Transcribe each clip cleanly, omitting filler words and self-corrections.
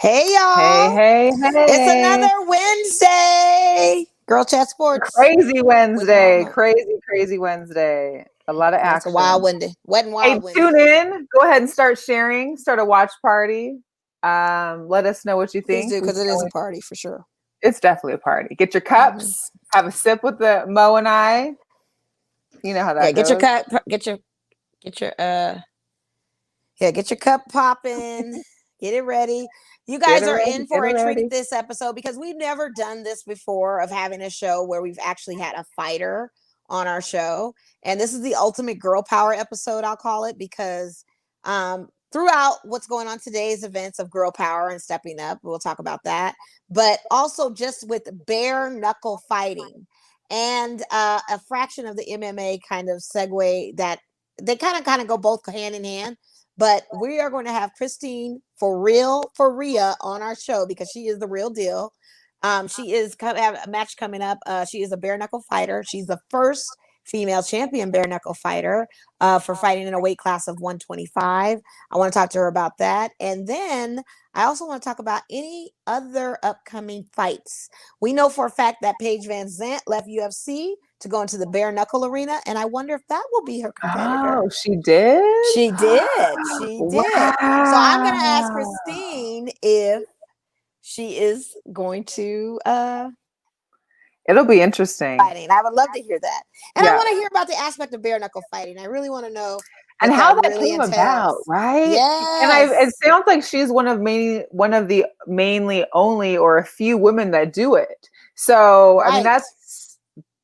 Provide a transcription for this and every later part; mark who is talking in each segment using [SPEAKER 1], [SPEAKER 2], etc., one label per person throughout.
[SPEAKER 1] Hey
[SPEAKER 2] Hey,
[SPEAKER 1] y'all!
[SPEAKER 2] hey,
[SPEAKER 1] It's
[SPEAKER 2] hey.
[SPEAKER 1] another Wednesday. Girl Chat Sports
[SPEAKER 2] Crazy
[SPEAKER 1] with
[SPEAKER 2] Wednesday.
[SPEAKER 1] Mama.
[SPEAKER 2] Crazy Wednesday. A lot of
[SPEAKER 1] Yeah, it's a wild
[SPEAKER 2] action.
[SPEAKER 1] Wednesday. Wet and
[SPEAKER 2] Hey,
[SPEAKER 1] wild
[SPEAKER 2] tune
[SPEAKER 1] Wednesday.
[SPEAKER 2] in. Go ahead and start sharing. Start a watch party. Let us know what you
[SPEAKER 1] Please
[SPEAKER 2] think.
[SPEAKER 1] do, because it is a party for sure.
[SPEAKER 2] It's definitely a party. Get your
[SPEAKER 1] Mm-hmm.
[SPEAKER 2] cups. Have a sip with the Mo and I. You know how
[SPEAKER 1] Yeah,
[SPEAKER 2] that
[SPEAKER 1] get your
[SPEAKER 2] goes.
[SPEAKER 1] cup. Get your get your cup popping. Get it ready. You
[SPEAKER 2] Get
[SPEAKER 1] guys
[SPEAKER 2] it
[SPEAKER 1] are
[SPEAKER 2] ready.
[SPEAKER 1] in
[SPEAKER 2] Get
[SPEAKER 1] for
[SPEAKER 2] it
[SPEAKER 1] a treat
[SPEAKER 2] ready.
[SPEAKER 1] this episode because we've never done this before of having a show where we've actually had a fighter on our show. And this is the ultimate girl power episode, I'll call it, because throughout what's going on today's events of girl power and stepping up, we'll talk about that, but also just with bare knuckle fighting and a fraction of the MMA kind of segue that they kind of go both hand in hand. But we are going to have Christine Ferea on our show because she is the real deal. She is have a match coming up. She is a bare knuckle fighter. She's the first female champion bare knuckle fighter for fighting in a weight class of 125. I want to talk to her about that. And then I also want to talk about any other upcoming fights. We know for a fact that Paige Van Zant left UFC to go into the bare knuckle arena, and I wonder if that will be her competitor.
[SPEAKER 2] Oh, she did?
[SPEAKER 1] She did. She did. So I'm going to ask
[SPEAKER 2] Wow.
[SPEAKER 1] Christine if she is going to
[SPEAKER 2] It'll be interesting.
[SPEAKER 1] fighting. I would love to hear that. And I
[SPEAKER 2] Yeah.
[SPEAKER 1] want to hear about the aspect of bare knuckle fighting. I really want to know
[SPEAKER 2] And
[SPEAKER 1] what
[SPEAKER 2] how
[SPEAKER 1] that
[SPEAKER 2] that
[SPEAKER 1] really
[SPEAKER 2] came about,
[SPEAKER 1] entails.
[SPEAKER 2] right? And it
[SPEAKER 1] Yes.
[SPEAKER 2] sounds like she's one of the mainly only or a few women that do it. So I mean
[SPEAKER 1] Right.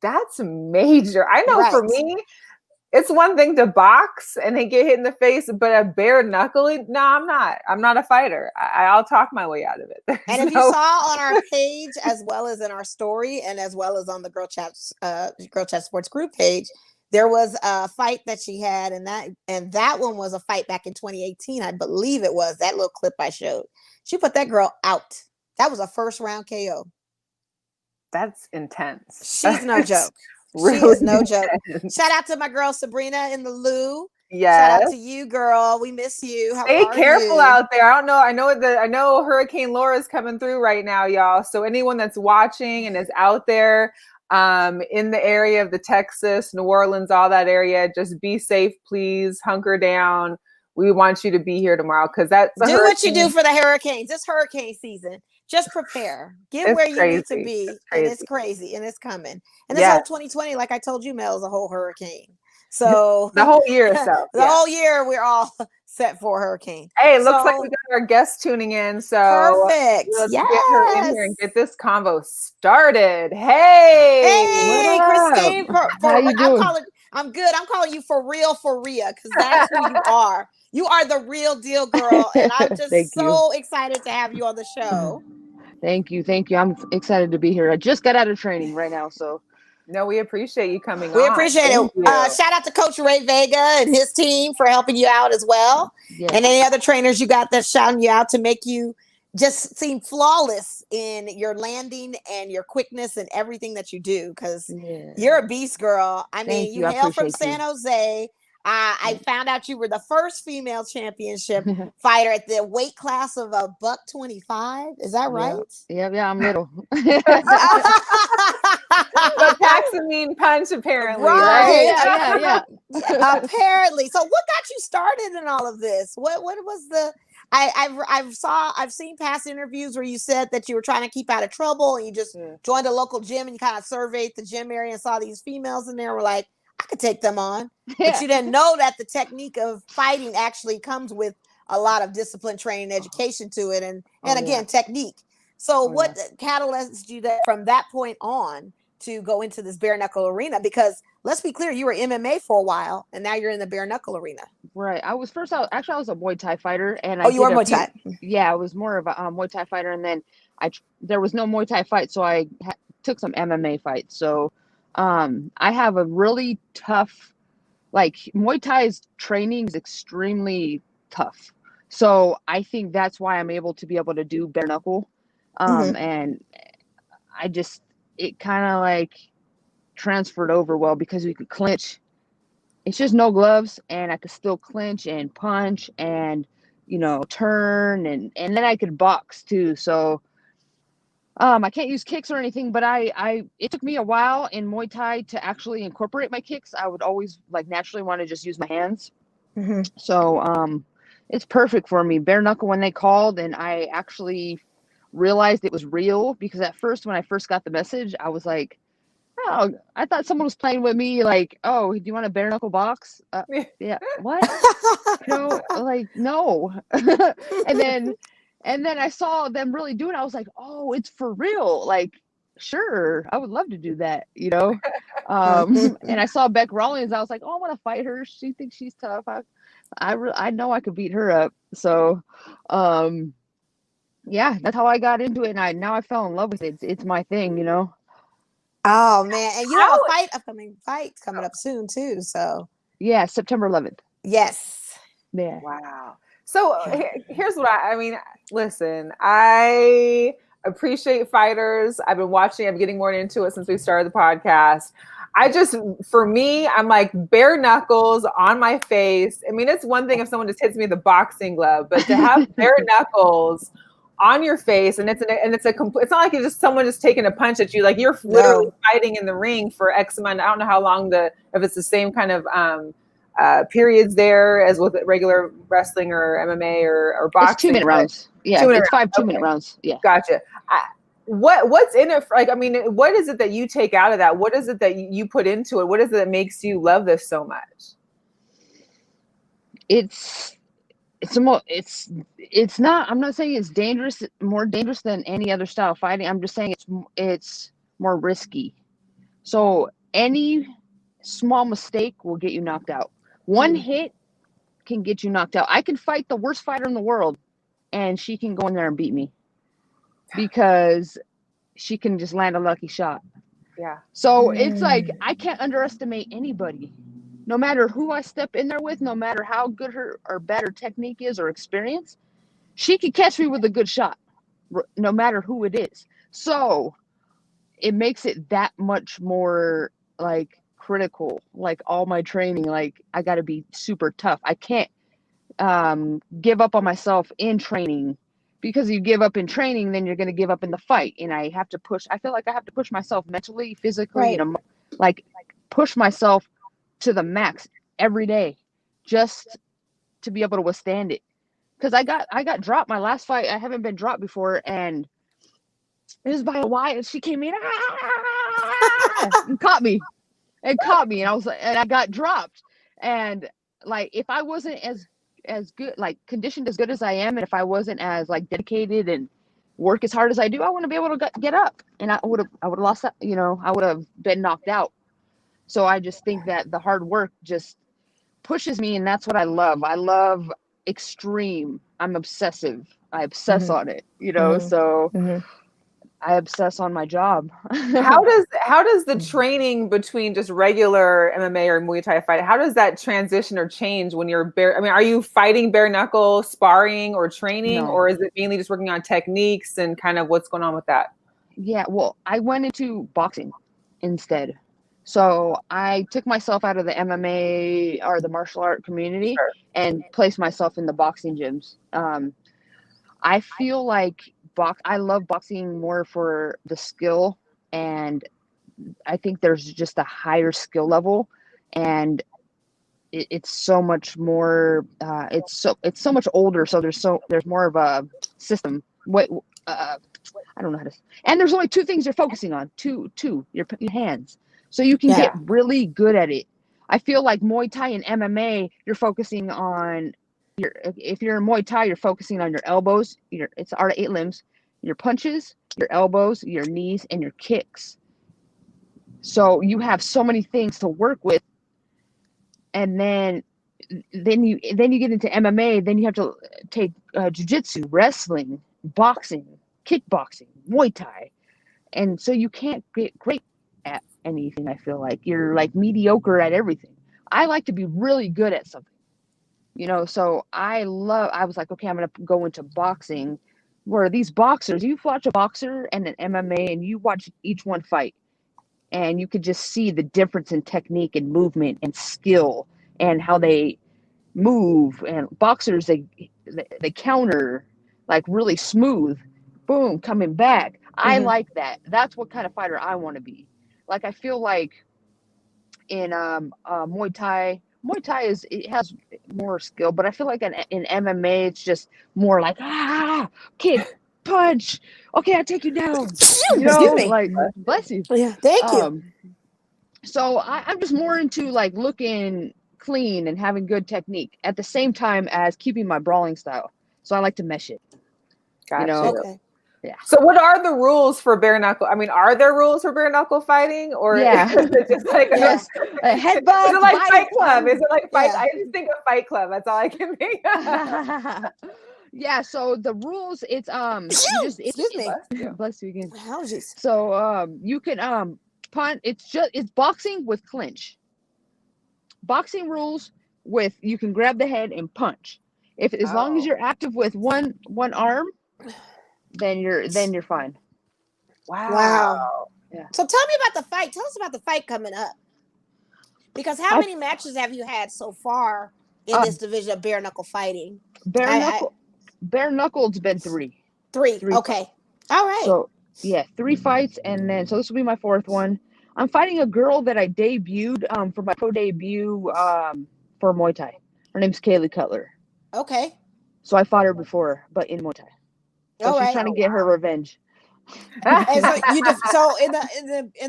[SPEAKER 2] that's major. I know for
[SPEAKER 1] Right.
[SPEAKER 2] me, it's one thing to box and get hit in the face, but a bare knuckle, no, I'm not. I'm not a fighter. I'll talk my way out of it.
[SPEAKER 1] And if you saw on our page, as well as in our story, and as well as on the Girl Chat Sports group page, there was a fight that she had, and that one was a fight back in 2018, I believe it was. That little clip I showed, she put that girl out. That was a first round KO.
[SPEAKER 2] That's intense.
[SPEAKER 1] She's no
[SPEAKER 2] It's
[SPEAKER 1] joke. She
[SPEAKER 2] really
[SPEAKER 1] is no joke.
[SPEAKER 2] intense.
[SPEAKER 1] Shout out to my girl Sabrina in the Lou. Shout out
[SPEAKER 2] Yes.
[SPEAKER 1] to you, girl. We miss you. How
[SPEAKER 2] Stay
[SPEAKER 1] are
[SPEAKER 2] careful
[SPEAKER 1] you?
[SPEAKER 2] out there. I don't know. I know Hurricane Laura's coming through right now, y'all. So anyone that's watching and is out there in the area of the Texas, New Orleans, all that area, just be safe, please. Hunker down. We want you to be here tomorrow because that's a
[SPEAKER 1] Do what you do
[SPEAKER 2] hurricane.
[SPEAKER 1] for the hurricanes. It's hurricane season. Just prepare. Get
[SPEAKER 2] It's
[SPEAKER 1] where you need to
[SPEAKER 2] crazy.
[SPEAKER 1] be.
[SPEAKER 2] It's
[SPEAKER 1] And it's
[SPEAKER 2] crazy.
[SPEAKER 1] crazy. And it's coming. And this
[SPEAKER 2] Yes.
[SPEAKER 1] whole 2020, like I told you, Mel, is a whole hurricane. So
[SPEAKER 2] The whole year
[SPEAKER 1] the
[SPEAKER 2] itself. Yeah.
[SPEAKER 1] whole year we're all set for a hurricane.
[SPEAKER 2] Hey, it looks like we
[SPEAKER 1] So
[SPEAKER 2] got our guest tuning in. So
[SPEAKER 1] perfect.
[SPEAKER 2] let's get her in here and
[SPEAKER 1] Yes.
[SPEAKER 2] get this convo started. Hey.
[SPEAKER 3] What
[SPEAKER 1] Hey,
[SPEAKER 3] up?
[SPEAKER 1] Christine,
[SPEAKER 3] How you doing?
[SPEAKER 1] I'm good. I'm calling you for real, because that's who you are. You are the real deal, girl. And I'm just
[SPEAKER 3] Thank you.
[SPEAKER 1] so excited to have you on the show.
[SPEAKER 3] Thank you. Thank you. I'm excited to be here. I just got out of training right now, so
[SPEAKER 2] No, we appreciate you coming
[SPEAKER 1] We
[SPEAKER 2] on.
[SPEAKER 1] appreciate
[SPEAKER 2] Thank
[SPEAKER 1] it.
[SPEAKER 2] you.
[SPEAKER 1] Shout out to Coach Ray Vega and his team for helping you out as well.
[SPEAKER 3] yes.
[SPEAKER 1] And any other trainers you got that's shouting you out to make you just seem flawless in your landing and your quickness and everything that you do, because
[SPEAKER 3] Yeah.
[SPEAKER 1] you're a beast, girl. I mean,
[SPEAKER 3] Thank
[SPEAKER 1] you
[SPEAKER 3] you. I
[SPEAKER 1] hail from
[SPEAKER 3] appreciate
[SPEAKER 1] San
[SPEAKER 3] you.
[SPEAKER 1] Jose. I found out you were the first female championship fighter at the weight class of a $125. Is that right?
[SPEAKER 3] Yeah, I'm little.
[SPEAKER 2] But packs a mean punch, apparently,
[SPEAKER 1] Right.
[SPEAKER 2] right?
[SPEAKER 3] Yeah.
[SPEAKER 1] Apparently. So what got you started in all of this? What was the I've seen past interviews where you said that you were trying to keep out of trouble and you just joined a local gym and you kind of surveyed the gym area and saw these females in there, were like, I could take them on. But you didn't know that the technique of fighting actually comes with a lot of discipline, training, education to it, and again, technique. So what catalyzed you that from that point on to go into this bare knuckle arena? Because let's be clear, you were MMA for a while and now you're in the bare knuckle arena.
[SPEAKER 3] Right. I was a Muay Thai fighter, and
[SPEAKER 1] Oh,
[SPEAKER 3] I
[SPEAKER 1] you
[SPEAKER 3] did
[SPEAKER 1] are
[SPEAKER 3] a
[SPEAKER 1] Muay
[SPEAKER 3] few.
[SPEAKER 1] Thai.
[SPEAKER 3] Yeah, I was more of a Muay Thai fighter, and then there was no Muay Thai fight, so I took some MMA fights. So, I have a really tough, like Muay Thai's training is extremely tough. So I think that's why I'm able to do bare knuckle,
[SPEAKER 1] Mm-hmm.
[SPEAKER 3] and I just it kind of like transferred over well because we could clinch. It's just no gloves, and I could still clinch and punch and turn, and then I could box too. So I can't use kicks or anything, but it took me a while in Muay Thai to actually incorporate my kicks. I would always naturally want to just use my hands.
[SPEAKER 1] Mm-hmm.
[SPEAKER 3] So it's perfect for me. Bare Knuckle, when they called and I actually realized it was real, because at first when I first got the message, I was like, oh, I thought someone was playing with me, like, oh, do you want a bare knuckle box? Yeah, what? Like, no. and then I saw them really do it. I was like, oh, it's for real. Like, sure, I would love to do that, and I saw Beck Rawlings. I was like, oh, I want to fight her. She thinks she's tough. I know I could beat her up. So yeah, that's how I got into it, and now I fell in love with it. It's my thing.
[SPEAKER 1] Oh man, and you have a upcoming fight coming up soon too. So
[SPEAKER 3] yeah, September 11th.
[SPEAKER 1] Yes.
[SPEAKER 3] Yeah.
[SPEAKER 2] Wow. So here's what I mean. Listen, I appreciate fighters. I've been watching. I'm getting more into it since we started the podcast. For me, I'm like bare knuckles on my face. I mean, it's one thing if someone just hits me with a boxing glove, but to have bare knuckles on your face, and it's not like it's just someone just taking a punch at you. Like you're literally fighting in the ring for X amount. I don't know how long if it's the same kind of periods there as with regular wrestling or MMA or boxing.
[SPEAKER 3] It's 2-minute rounds. Yeah, it's 5 2-minute rounds. Yeah.
[SPEAKER 2] Gotcha. What's in it? Like, I mean, what is it that you take out of that? What is it that you put into it? What is it that makes you love this so much?
[SPEAKER 3] It's not, I'm not saying it's dangerous, more dangerous than any other style of fighting. I'm just saying it's more risky. So any small mistake will get you knocked out. One hit can get you knocked out. I can fight the worst fighter in the world and she can go in there and beat me because she can just land a lucky shot.
[SPEAKER 2] Yeah.
[SPEAKER 3] So it's like, I can't underestimate anybody. No matter who I step in there with, no matter how good her or bad her technique is or experience, she can catch me with a good shot, no matter who it is. So it makes it that much more like critical. Like all my training, like I got to be super tough. I can't give up on myself in training, because you give up in training, then you're going to give up in the fight. And I feel like I have to push myself mentally, physically,
[SPEAKER 1] Right.
[SPEAKER 3] like push myself to the max every day just to be able to withstand it. Because I got dropped my last fight. I haven't been dropped before, and it was by a wire, and she came in and caught me, and I was like, and I got dropped. And like, if I wasn't as good, like conditioned as good as I am, and if I wasn't as like dedicated and work as hard as I do, I wouldn't be able to get up, and I would have lost that, I would have been knocked out. So I just think that the hard work just pushes me, and that's what I love. I love extreme. I'm obsessive. I obsess on it, so I obsess on my job.
[SPEAKER 2] How does the training between just regular MMA or Muay Thai fight, how does that transition or change when you're are you fighting bare knuckle, sparring or training, or is it mainly just working on techniques and kind of what's going on with that?
[SPEAKER 3] Yeah, well, I went into boxing instead. So I took myself out of the MMA or the martial art community and placed myself in the boxing gyms. I feel like I love boxing more for the skill, and I think there's just a higher skill level, and it's so much more. It's so much older. So there's more of a system. I don't know how to. And there's only two things you're focusing on. Two your hands. So you can get really good at it. I feel like Muay Thai and MMA, you're focusing on if you're in Muay Thai, you're focusing on your elbows. It's art of 8 limbs. Your punches, your elbows, your knees, and your kicks. So you have so many things to work with. And then you get into MMA. Then you have to take jiu-jitsu, wrestling, boxing, kickboxing, Muay Thai. And so you can't get great at anything. I feel like you're like mediocre at everything. I like to be really good at something, so I was like, okay, I'm going to go into boxing, where these boxers, you watch a boxer and an MMA and you watch each one fight, and you could just see the difference in technique and movement and skill and how they move, and boxers they counter like really smooth, boom, coming back. I like that. That's what kind of fighter I want to be. Like I feel like in Muay Thai it has more skill, but I feel like in MMA it's just more like kick, punch. Okay, I take you down. You know,
[SPEAKER 1] Excuse me.
[SPEAKER 3] like bless you.
[SPEAKER 1] Yeah, thank you.
[SPEAKER 3] So I'm just more into like looking clean and having good technique at the same time as keeping my brawling style. So I like to mesh it.
[SPEAKER 2] Gotcha.
[SPEAKER 3] You know?
[SPEAKER 1] Okay.
[SPEAKER 3] Yeah.
[SPEAKER 2] So what are the rules for bare knuckle? I mean, are there rules for bare knuckle fighting, or
[SPEAKER 3] Yeah.
[SPEAKER 2] is it just like
[SPEAKER 3] Yes. Headbutt.
[SPEAKER 2] Is it like
[SPEAKER 3] bite.
[SPEAKER 2] Fight Club? Is it like Fight?
[SPEAKER 1] Yeah.
[SPEAKER 2] I just think of Fight Club. That's all I can think of.
[SPEAKER 3] Yeah. So the rules, it's
[SPEAKER 1] Excuse me.
[SPEAKER 3] bless you again.
[SPEAKER 1] Allergies.
[SPEAKER 3] So you can punt. It's boxing with clinch. Boxing rules with you can grab the head and punch. If as long as you're active with one arm, then you're fine.
[SPEAKER 1] Wow.
[SPEAKER 3] Yeah.
[SPEAKER 1] So tell me about the fight. Tell us about the fight coming up. Because how many matches have you had so far in this division of bare knuckle fighting?
[SPEAKER 3] Bare knuckle's been three.
[SPEAKER 1] Three. Okay. All right.
[SPEAKER 3] So yeah, 3 fights, and then so this will be my 4th one. I'm fighting a girl that I debuted for my pro debut for Muay Thai. Her name's Kaylee Cutler.
[SPEAKER 1] Okay.
[SPEAKER 3] So I fought her before, but in Muay Thai. So she's trying to get her revenge.
[SPEAKER 1] And so in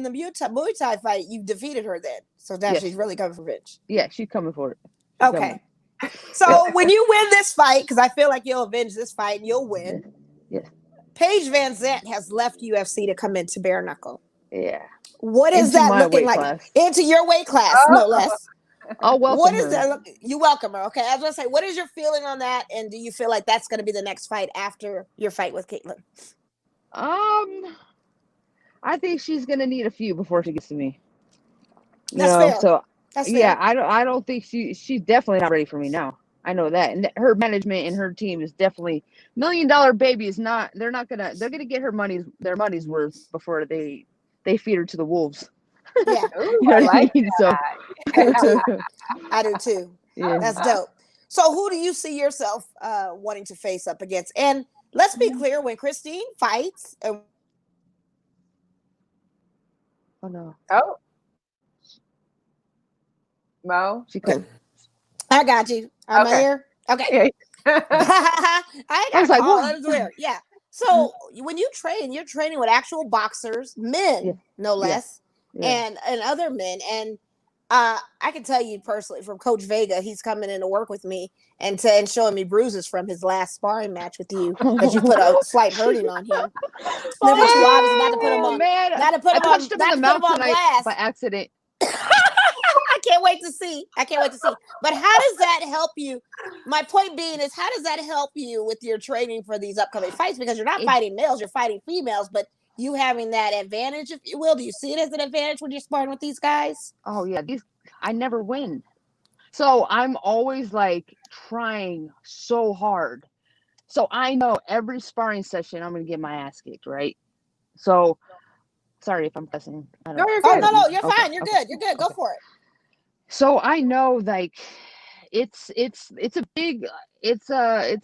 [SPEAKER 1] the Muay Thai fight, you defeated her then. So now she's really coming for revenge.
[SPEAKER 3] Yeah, she's coming for it.
[SPEAKER 1] Okay. So when you win this fight, because I feel like you'll avenge this fight and you'll win.
[SPEAKER 3] Yeah.
[SPEAKER 1] Paige Van Zant has left UFC to come into bare knuckle.
[SPEAKER 3] Yeah.
[SPEAKER 1] What is that looking like?
[SPEAKER 3] Class.
[SPEAKER 1] Into your weight class, no less.
[SPEAKER 3] I'll welcome
[SPEAKER 1] what is
[SPEAKER 3] her.
[SPEAKER 1] that? You welcome her. Okay. I was going to say, what is your feeling on that? And do you feel like that's going to be the next fight after your fight with Caitlin?
[SPEAKER 3] I think she's going to need a few before she gets to me.
[SPEAKER 1] That's fair.
[SPEAKER 3] So
[SPEAKER 1] that's
[SPEAKER 3] fair.
[SPEAKER 1] fair.
[SPEAKER 3] I don't think she's definitely not ready for me now. I know that. And her management and her team is definitely $1 Million Baby is not, they're going to get their money's worth before they feed her to the wolves.
[SPEAKER 1] Yeah.
[SPEAKER 2] Ooh, you know I like
[SPEAKER 3] mean? So
[SPEAKER 1] I do too.
[SPEAKER 3] Yeah.
[SPEAKER 1] That's dope. So who do you see yourself wanting to face up against? And let's be clear, when Christine fights.
[SPEAKER 3] Oh no.
[SPEAKER 2] Oh. Mo?
[SPEAKER 3] She could.
[SPEAKER 1] I got you. Am I here? Okay. I was like, well, that was weird. Yeah. So when you train, you're training with actual boxers, men, no less, and other men. And I can tell you personally from Coach Vega, he's coming in to work with me and showing me bruises from his last sparring match with you that you put a slight hurting on him. Not to put him on blast
[SPEAKER 3] by accident.
[SPEAKER 1] I can't wait to see. But how does that help you? My point being is, how does that help you with your training for these upcoming fights? Because you're not fighting males, you're fighting females, but you having that advantage, if you will. Do you see it as an advantage when you're sparring with these guys?
[SPEAKER 3] Oh yeah, I never win. So I'm always like trying so hard. So I know every sparring session I'm gonna get my ass kicked, right? So sorry if I'm cussing.
[SPEAKER 1] No, you're good. No, you're fine. You're good. You're good. Go for it.
[SPEAKER 3] So I know, like, it's a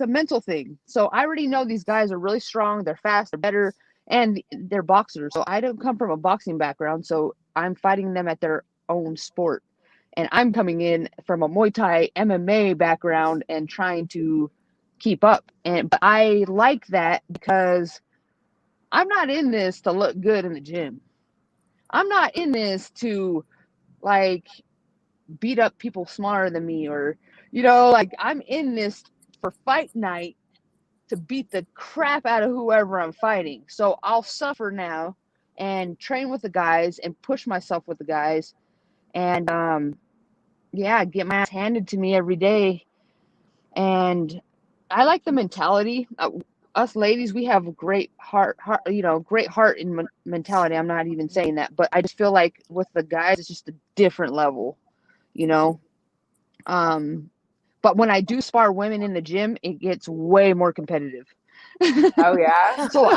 [SPEAKER 3] mental thing. So I already know these guys are really strong. They're fast. They're better, and they're boxers. So I don't come from a boxing background. So I'm fighting them at their own sport, and I'm coming in from a Muay Thai MMA background and trying to keep up. But I like that because I'm not in this to look good in the gym. I'm not in this to like beat up people smaller than me, or like I'm in this for fight night to beat the crap out of whoever I'm fighting. So I'll suffer now and train with the guys and push myself with the guys and get my ass handed to me every day. And I like the mentality. Us ladies, we have a great heart, great heart and mentality. I'm not even saying that, but I just feel like with the guys, it's just a different level. But when I do spar women in the gym, it gets way more competitive.
[SPEAKER 2] Oh yeah.
[SPEAKER 1] So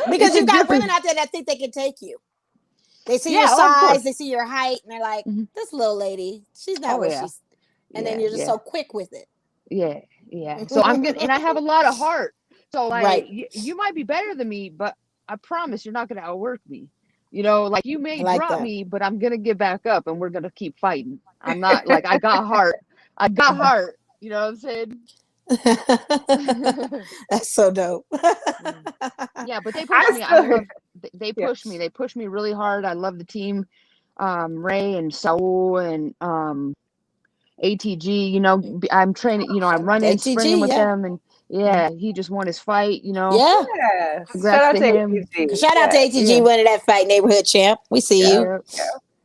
[SPEAKER 1] because you've got women out there that think they can take you. They see your size, they see your height, and they're like, "This little lady, she's not what she's." and then you're just so quick with it.
[SPEAKER 3] Yeah. So I'm gonna, and I have a lot of heart. So like,
[SPEAKER 1] Right.
[SPEAKER 3] you might be better than me, but I promise you're not gonna outwork me. You know, like you may
[SPEAKER 1] like
[SPEAKER 3] drop
[SPEAKER 1] that.
[SPEAKER 3] me, but I'm gonna get back up, and we're gonna keep fighting. I'm not like I got heart. I got heart. You know what I'm saying?
[SPEAKER 1] That's so dope.
[SPEAKER 3] Yeah, but they push me. I love. They push me. They push me really hard. I love the team. Ray and Saul and ATG. You know, I'm training. You know, I'm running,
[SPEAKER 1] ATG,
[SPEAKER 3] sprinting with them, and he just won his fight. You know,
[SPEAKER 2] yes.
[SPEAKER 3] congrats
[SPEAKER 2] Shout out to
[SPEAKER 3] him.
[SPEAKER 2] ATG.
[SPEAKER 1] Shout out to ATG winning that fight, neighborhood champ. We see you.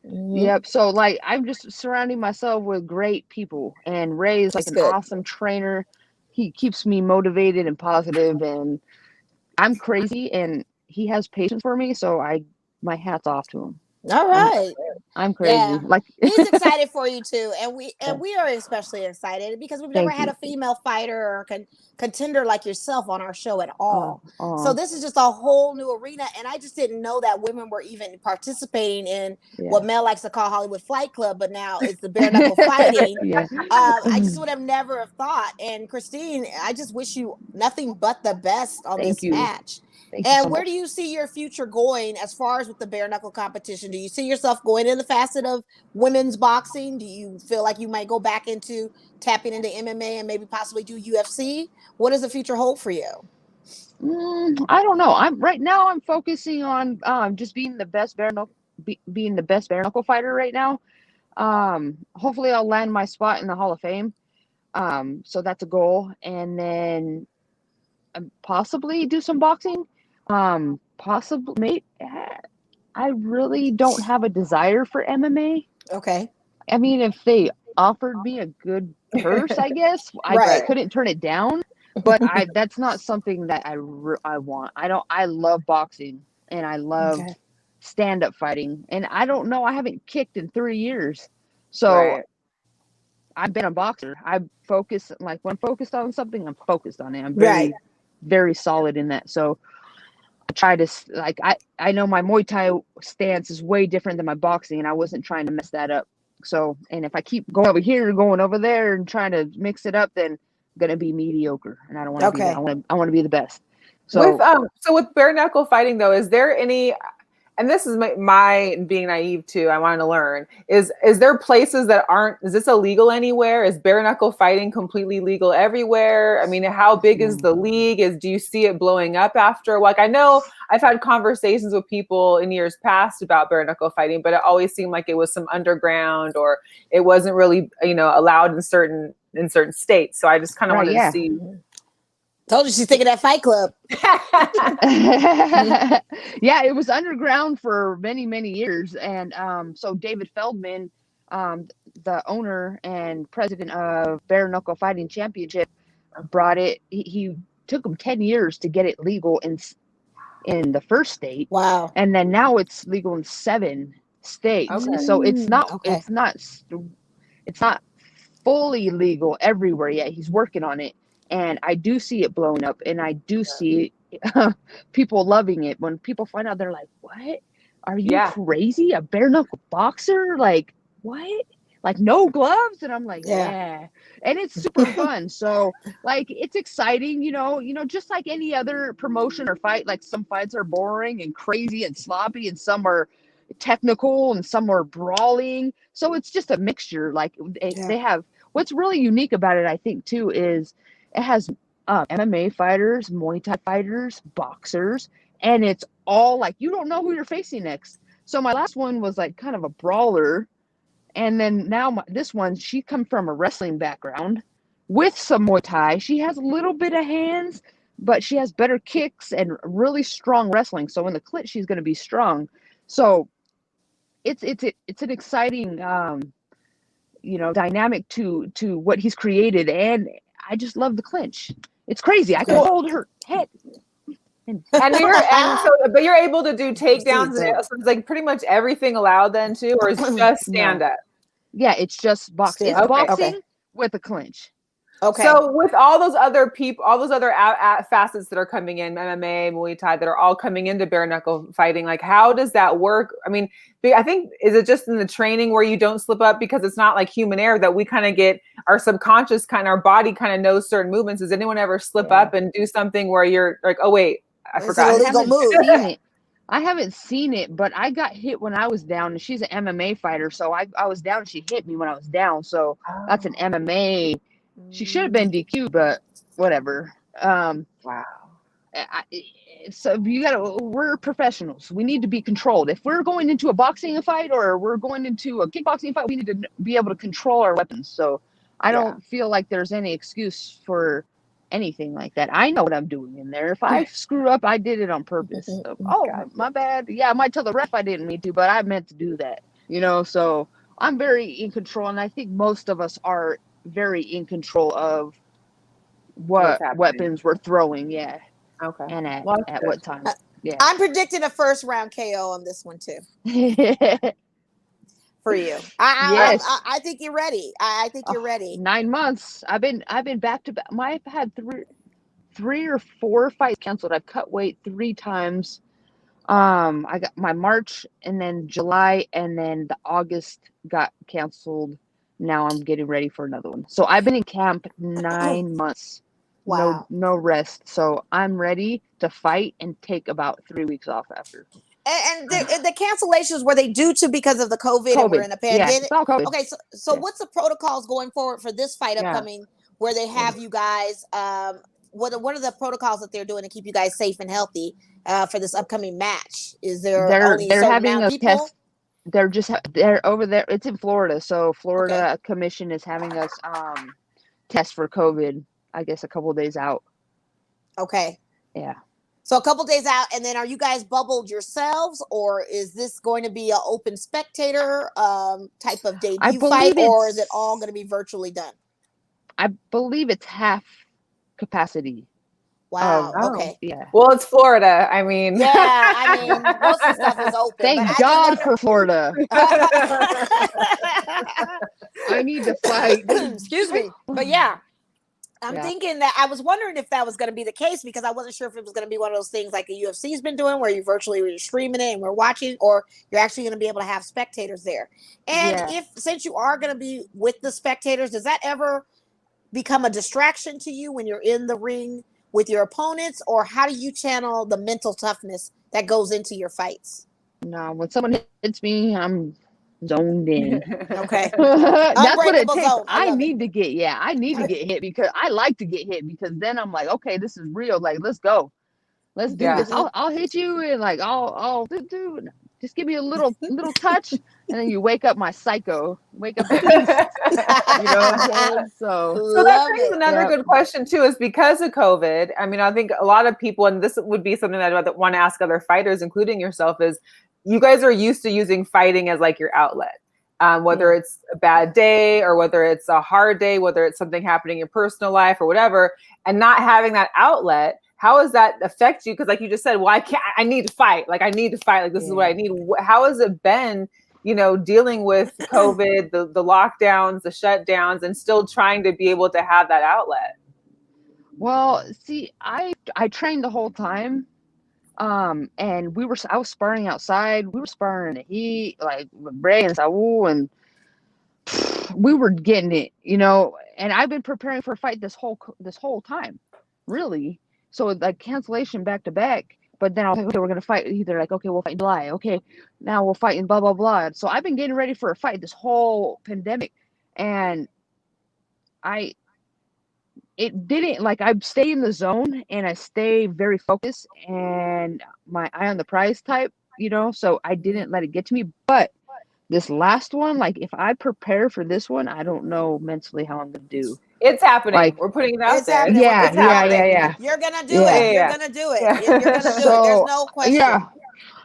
[SPEAKER 3] Yep. So like, I'm just surrounding myself with great people, and Ray is like an awesome trainer. He keeps me motivated and positive, and I'm crazy, and he has patience for me. So my hat's off to him.
[SPEAKER 1] All right.
[SPEAKER 3] I'm crazy.
[SPEAKER 1] Yeah.
[SPEAKER 3] Like
[SPEAKER 1] he's excited for you too, and we are especially excited because we've never had a female fighter or contender like yourself on our show at all. So this is just a whole new arena, and I just didn't know that women were even participating in what Mel likes to call Hollywood Flight Club, but now it's the bare knuckle fighting. I just would have never have thought. And Christine, I just wish you nothing but the best on this match. And where do you see your future going as far as with the bare knuckle competition? Do you see yourself going in the facet of women's boxing? Do you feel like you might go back into tapping into MMA and maybe possibly do UFC? What does the future hold for you?
[SPEAKER 3] I don't know. Right now I'm focusing on just being the best bare knuckle fighter right now. Hopefully I'll land my spot in the Hall of Fame. So that's a goal, and then possibly do some boxing. Possibly, I really don't have a desire for MMA.
[SPEAKER 1] Okay.
[SPEAKER 3] I mean, if they offered me a good purse, I guess I couldn't turn it down. But that's not something that I want. I love boxing, and I love stand-up fighting, and I don't know. I haven't kicked in 3 years, so I've been a boxer. I focus, like when I'm focused on something, I'm focused on it. I'm very solid in that. So I try to, like, I know my Muay Thai stance is way different than my boxing, and I wasn't trying to mess that up. So, and if I keep going over here, going over there, and trying to mix it up, then I'm gonna be mediocre, and I don't want to be that. I want to be the best. So,
[SPEAKER 2] with bare knuckle fighting though, is there any? And this is my being naive too. I want to learn. Is there places that aren't? Is this illegal anywhere? Is bare knuckle fighting completely legal everywhere? I mean, how big is the league? Do you see it blowing up after? Like, I know I've had conversations with people in years past about bare knuckle fighting, but it always seemed like it was some underground, or it wasn't really, allowed in certain states. So I just kind of wanted to see.
[SPEAKER 1] Told you she's thinking that Fight Club.
[SPEAKER 3] Yeah, it was underground for many, many years. And so David Feldman, the owner and president of Bare Knuckle Fighting Championship, brought it. He took him 10 years to get it legal in the first state.
[SPEAKER 1] Wow.
[SPEAKER 3] And then now it's legal in 7 states. Okay. So it's not fully legal everywhere yet. He's working on it. And I do see it blowing up, and I do see people loving it. When people find out, they're like, "What? Are you crazy? A bare knuckle boxer? Like what? Like no gloves?" And I'm like, "Yeah." And it's super fun. So like, it's exciting, just like any other promotion or fight. Like some fights are boring and crazy and sloppy, and some are technical, and some are brawling. So it's just a mixture. Like they have. What's really unique about it, I think, too, is it has MMA fighters, Muay Thai fighters, boxers, and it's all like, you don't know who you're facing next. So my last one was like kind of a brawler, and then now this one, she come from a wrestling background with some Muay Thai. She has a little bit of hands, but she has better kicks and really strong wrestling. So in the clinch, she's going to be strong. So it's an exciting dynamic to what he's created, and I just love the clinch. It's crazy. I can hold her head.
[SPEAKER 2] But you're able to do takedowns. So it's like pretty much everything allowed then too, or is it just stand up?
[SPEAKER 3] Yeah, it's just boxing. It's boxing with a clinch.
[SPEAKER 1] Okay.
[SPEAKER 2] So with all those other people, all those other facets that are coming in, MMA, Muay Thai, that are all coming into bare knuckle fighting, like how does that work? I mean, I think, is it just in the training where you don't slip up, because it's not like human error that we kind of get our subconscious our body kind of knows certain movements. Does anyone ever slip up and do something where you're like, oh wait, I forgot?
[SPEAKER 1] It's an illegal move.
[SPEAKER 3] I haven't seen it, but I got hit when I was down, and she's an MMA fighter. So I was down and she hit me when I was down. So that's an MMA. She should have been DQ, but whatever.
[SPEAKER 2] Wow.
[SPEAKER 3] So we're professionals. We need to be controlled. If we're going into a boxing fight or we're going into a kickboxing fight, we need to be able to control our weapons. So I don't feel like there's any excuse for anything like that. I know what I'm doing in there. If I screw up, I did it on purpose. So, my bad. Yeah, I might tell the ref I didn't mean to, but I meant to do that. So I'm very in control, and I think most of us are very in control of what weapons we're throwing. Yeah.
[SPEAKER 2] Okay.
[SPEAKER 3] And at what time. Yeah.
[SPEAKER 1] I'm predicting a first round KO on this one too. For you. I think you're ready. I think you're ready.
[SPEAKER 3] 9 months. I've been back to back. I've had three or four fights canceled. I've cut weight 3 times. I got my March, and then July, and then the August got canceled. Now I'm getting ready for another one. So I've been in camp 9 months.
[SPEAKER 1] Wow.
[SPEAKER 3] No rest. So I'm ready to fight and take about 3 weeks off after.
[SPEAKER 1] And the cancellations, were they due to because of the COVID and we're in a pandemic?
[SPEAKER 3] Yeah, COVID.
[SPEAKER 1] Okay, so what's the protocols going forward for this fight upcoming where they have you guys? What are the protocols that they're doing to keep you guys safe and healthy for this upcoming match? Is there only
[SPEAKER 3] they're
[SPEAKER 1] certain
[SPEAKER 3] having
[SPEAKER 1] amount of people?
[SPEAKER 3] Test. They're over there. It's in Florida, so Florida Commission is having us test for COVID. I guess a couple of days out.
[SPEAKER 1] Okay.
[SPEAKER 3] Yeah.
[SPEAKER 1] So a couple days out, and then are you guys bubbled yourselves, or is this going to be an open spectator type of debut fight, or is it all going to be virtually done?
[SPEAKER 3] I believe it's half capacity.
[SPEAKER 1] Wow. Okay.
[SPEAKER 3] Yeah.
[SPEAKER 2] Well, it's Florida. I mean.
[SPEAKER 1] Yeah. I mean, most of the stuff is open.
[SPEAKER 3] Thank God for Florida. I need to fight.
[SPEAKER 1] Excuse me. But yeah. I'm thinking that I was wondering if that was going to be the case, because I wasn't sure if it was going to be one of those things like the UFC's been doing where you're streaming it and we're watching, or you're actually going to be able to have spectators there. And since you are going to be with the spectators, does that ever become a distraction to you when you're in the ring with your opponents, or how do you channel the mental toughness that goes into your fights?
[SPEAKER 3] No, when someone hits me, I'm zoned in.
[SPEAKER 1] Okay.
[SPEAKER 3] That's what it takes. I need to get hit, because I like to get hit, because then I'm like, okay, this is real. Like, let's go. Let's do this. I'll hit you, and like I'll do just give me a little touch, and then you wake up my psycho. Wake up the beast. You know what I'm saying?
[SPEAKER 2] So that brings another good question too, is because of COVID. I mean, I think a lot of people, and this would be something that I want to ask other fighters, including yourself, is you guys are used to using fighting as like your outlet, whether it's a bad day or whether it's a hard day, whether it's something happening in your personal life or whatever, and not having that outlet. How does that affect you? Because like you just said, well, I need to fight. Like, I need to fight. Like, this is what I need. How has it been, dealing with COVID, the lockdowns, the shutdowns, and still trying to be able to have that outlet?
[SPEAKER 3] Well, see, I trained the whole time. And I was sparring outside. We were sparring in the heat, like Bray and Saul, and we were getting it, and I've been preparing for a fight this whole time, really. So like cancellation back to back, but then I was like, okay, we're going to fight either, like, okay, we'll fight in July. Okay, now we'll fight in blah, blah, blah. So I've been getting ready for a fight this whole pandemic, and it didn't, like, I stay in the zone and I stay very focused and my eye on the prize type, so I didn't let it get to me. But this last one, like, if I prepare for this one, I don't know mentally how I'm going to do.
[SPEAKER 2] It's happening. Like, we're putting it out there.
[SPEAKER 3] Yeah.
[SPEAKER 1] You're going to do it. You're going to do it. You're going to do it. There's no question.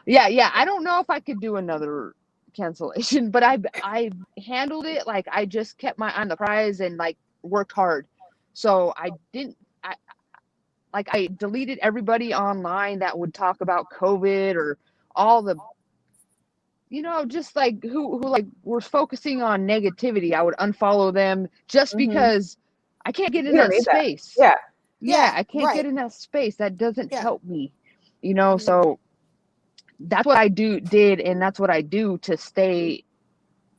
[SPEAKER 3] Yeah. I don't know if I could do another cancellation, but I handled it. Like, I just kept my eye on the prize and, like, worked hard. So I deleted everybody online that would talk about COVID or all the, just like who like were focusing on negativity. I would unfollow them just because I can't get in
[SPEAKER 2] You don't
[SPEAKER 3] that
[SPEAKER 2] need that.
[SPEAKER 3] space.
[SPEAKER 2] Yeah.
[SPEAKER 3] Yeah, I can't
[SPEAKER 1] right.
[SPEAKER 3] get in that space. That doesn't
[SPEAKER 1] Yeah.
[SPEAKER 3] help me, you know. So that's what I did, and that's what I do to stay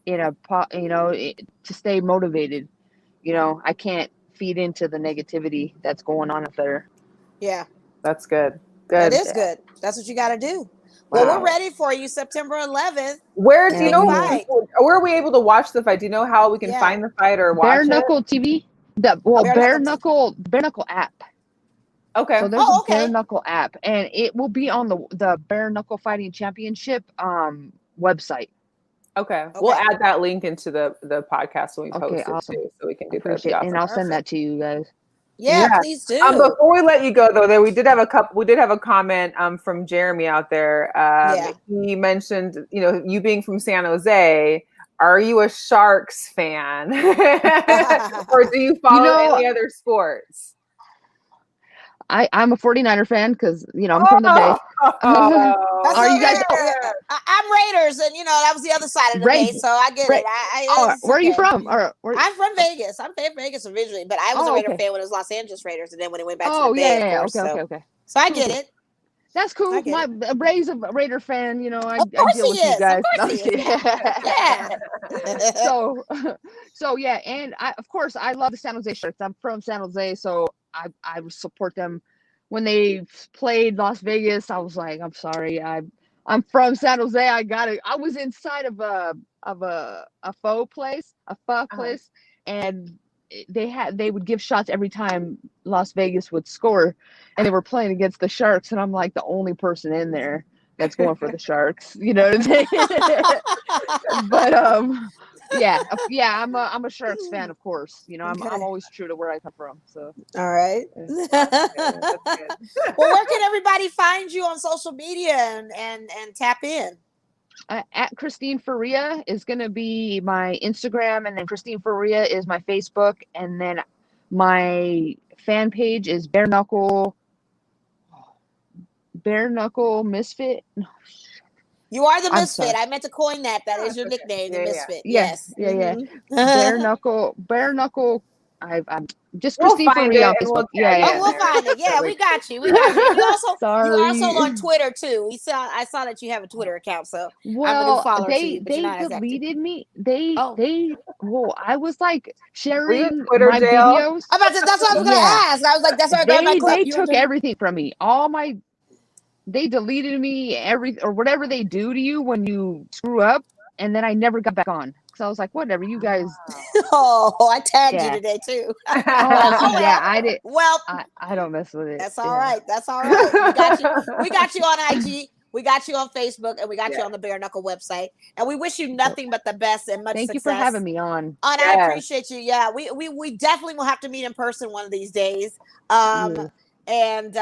[SPEAKER 3] in a to stay motivated. You know, I can't feed into the negativity that's going on up there.
[SPEAKER 1] Yeah.
[SPEAKER 2] That's good.
[SPEAKER 1] That
[SPEAKER 2] Good.
[SPEAKER 1] is good. That's what you got to do.
[SPEAKER 2] Wow.
[SPEAKER 1] Well, we're ready for you September 11th.
[SPEAKER 2] Where do you know?
[SPEAKER 1] Fight.
[SPEAKER 2] Where are we able to watch the fight? Do you know how we can find the fight or watch
[SPEAKER 3] Bare Knuckle TV. Bare Knuckle app.
[SPEAKER 2] Okay.
[SPEAKER 3] So there's a Bare Knuckle app, and it will be on the Bare Knuckle Fighting Championship website.
[SPEAKER 2] Okay. We'll add that link into the podcast when we post it
[SPEAKER 3] awesome.
[SPEAKER 2] too, so we can do that.
[SPEAKER 3] Appreciate it. And I'll send that to you guys.
[SPEAKER 1] Yeah, please do.
[SPEAKER 2] Before we let you go, though, we did have a comment from Jeremy out there. He mentioned, you being from San Jose. Are you a Sharks fan, or do you follow any other sports?
[SPEAKER 3] I'm a 49er fan because I'm from the Bay.
[SPEAKER 1] Are you guys? I'm Raiders, and that was the other side of the Bay, so I get it.
[SPEAKER 3] Where are you from?
[SPEAKER 1] I'm from Vegas. I'm from Vegas originally, but I was a Raider fan when it was Los Angeles Raiders, and then when it went back to the Bay, of course. Okay. So I get it.
[SPEAKER 3] That's cool. Ray's a Raider fan. I deal with you guys. Yeah. So yeah, and of course I love the San Jose Sharks. I'm from San Jose, so I support them. When they played Las Vegas, I was like, I'm sorry, I'm from San Jose. I was inside of a pho place, and they would give shots every time Las Vegas would score, and they were playing against the Sharks, and I'm like the only person in there that's going for the Sharks. You know what I'm saying? But I'm a Sharks fan, of course. I'm always true to where I come from. So
[SPEAKER 1] all right. That's good. Well, where can everybody find you on social media and tap in?
[SPEAKER 3] At Christine Ferea is going to be my Instagram, and then Christine Ferea is my Facebook, and then my fan page is Bare Knuckle Misfit.
[SPEAKER 1] You are the Misfit. I meant to coin that. That is your nickname, the Misfit. Yes.
[SPEAKER 3] Yeah. Bare Knuckle. I'm just Christine Ferea on Facebook.
[SPEAKER 1] We'll find it. Yeah, we got you. You also on Twitter too. I saw that you have a Twitter account, so I'm a new follower to you, but
[SPEAKER 3] they deleted me. I was like sharing
[SPEAKER 2] Twitter
[SPEAKER 3] my
[SPEAKER 2] jail?
[SPEAKER 3] videos.
[SPEAKER 1] That's what I was gonna ask. I was like, that's why I got my clip.
[SPEAKER 3] They took everything from me. They deleted me, or whatever they do to you when you screw up, and then I never got back on. So I was like, whatever, you guys.
[SPEAKER 1] I tagged you today too.
[SPEAKER 3] I did.
[SPEAKER 1] Well,
[SPEAKER 3] I don't mess with it.
[SPEAKER 1] That's all right. That's all right. We got you on IG. We got you on Facebook, and we got you on the Bare Knuckle website. And we wish you nothing but the best and much success.
[SPEAKER 3] Thank you for having me on.
[SPEAKER 1] I appreciate you. Yeah, we definitely will have to meet in person one of these days. And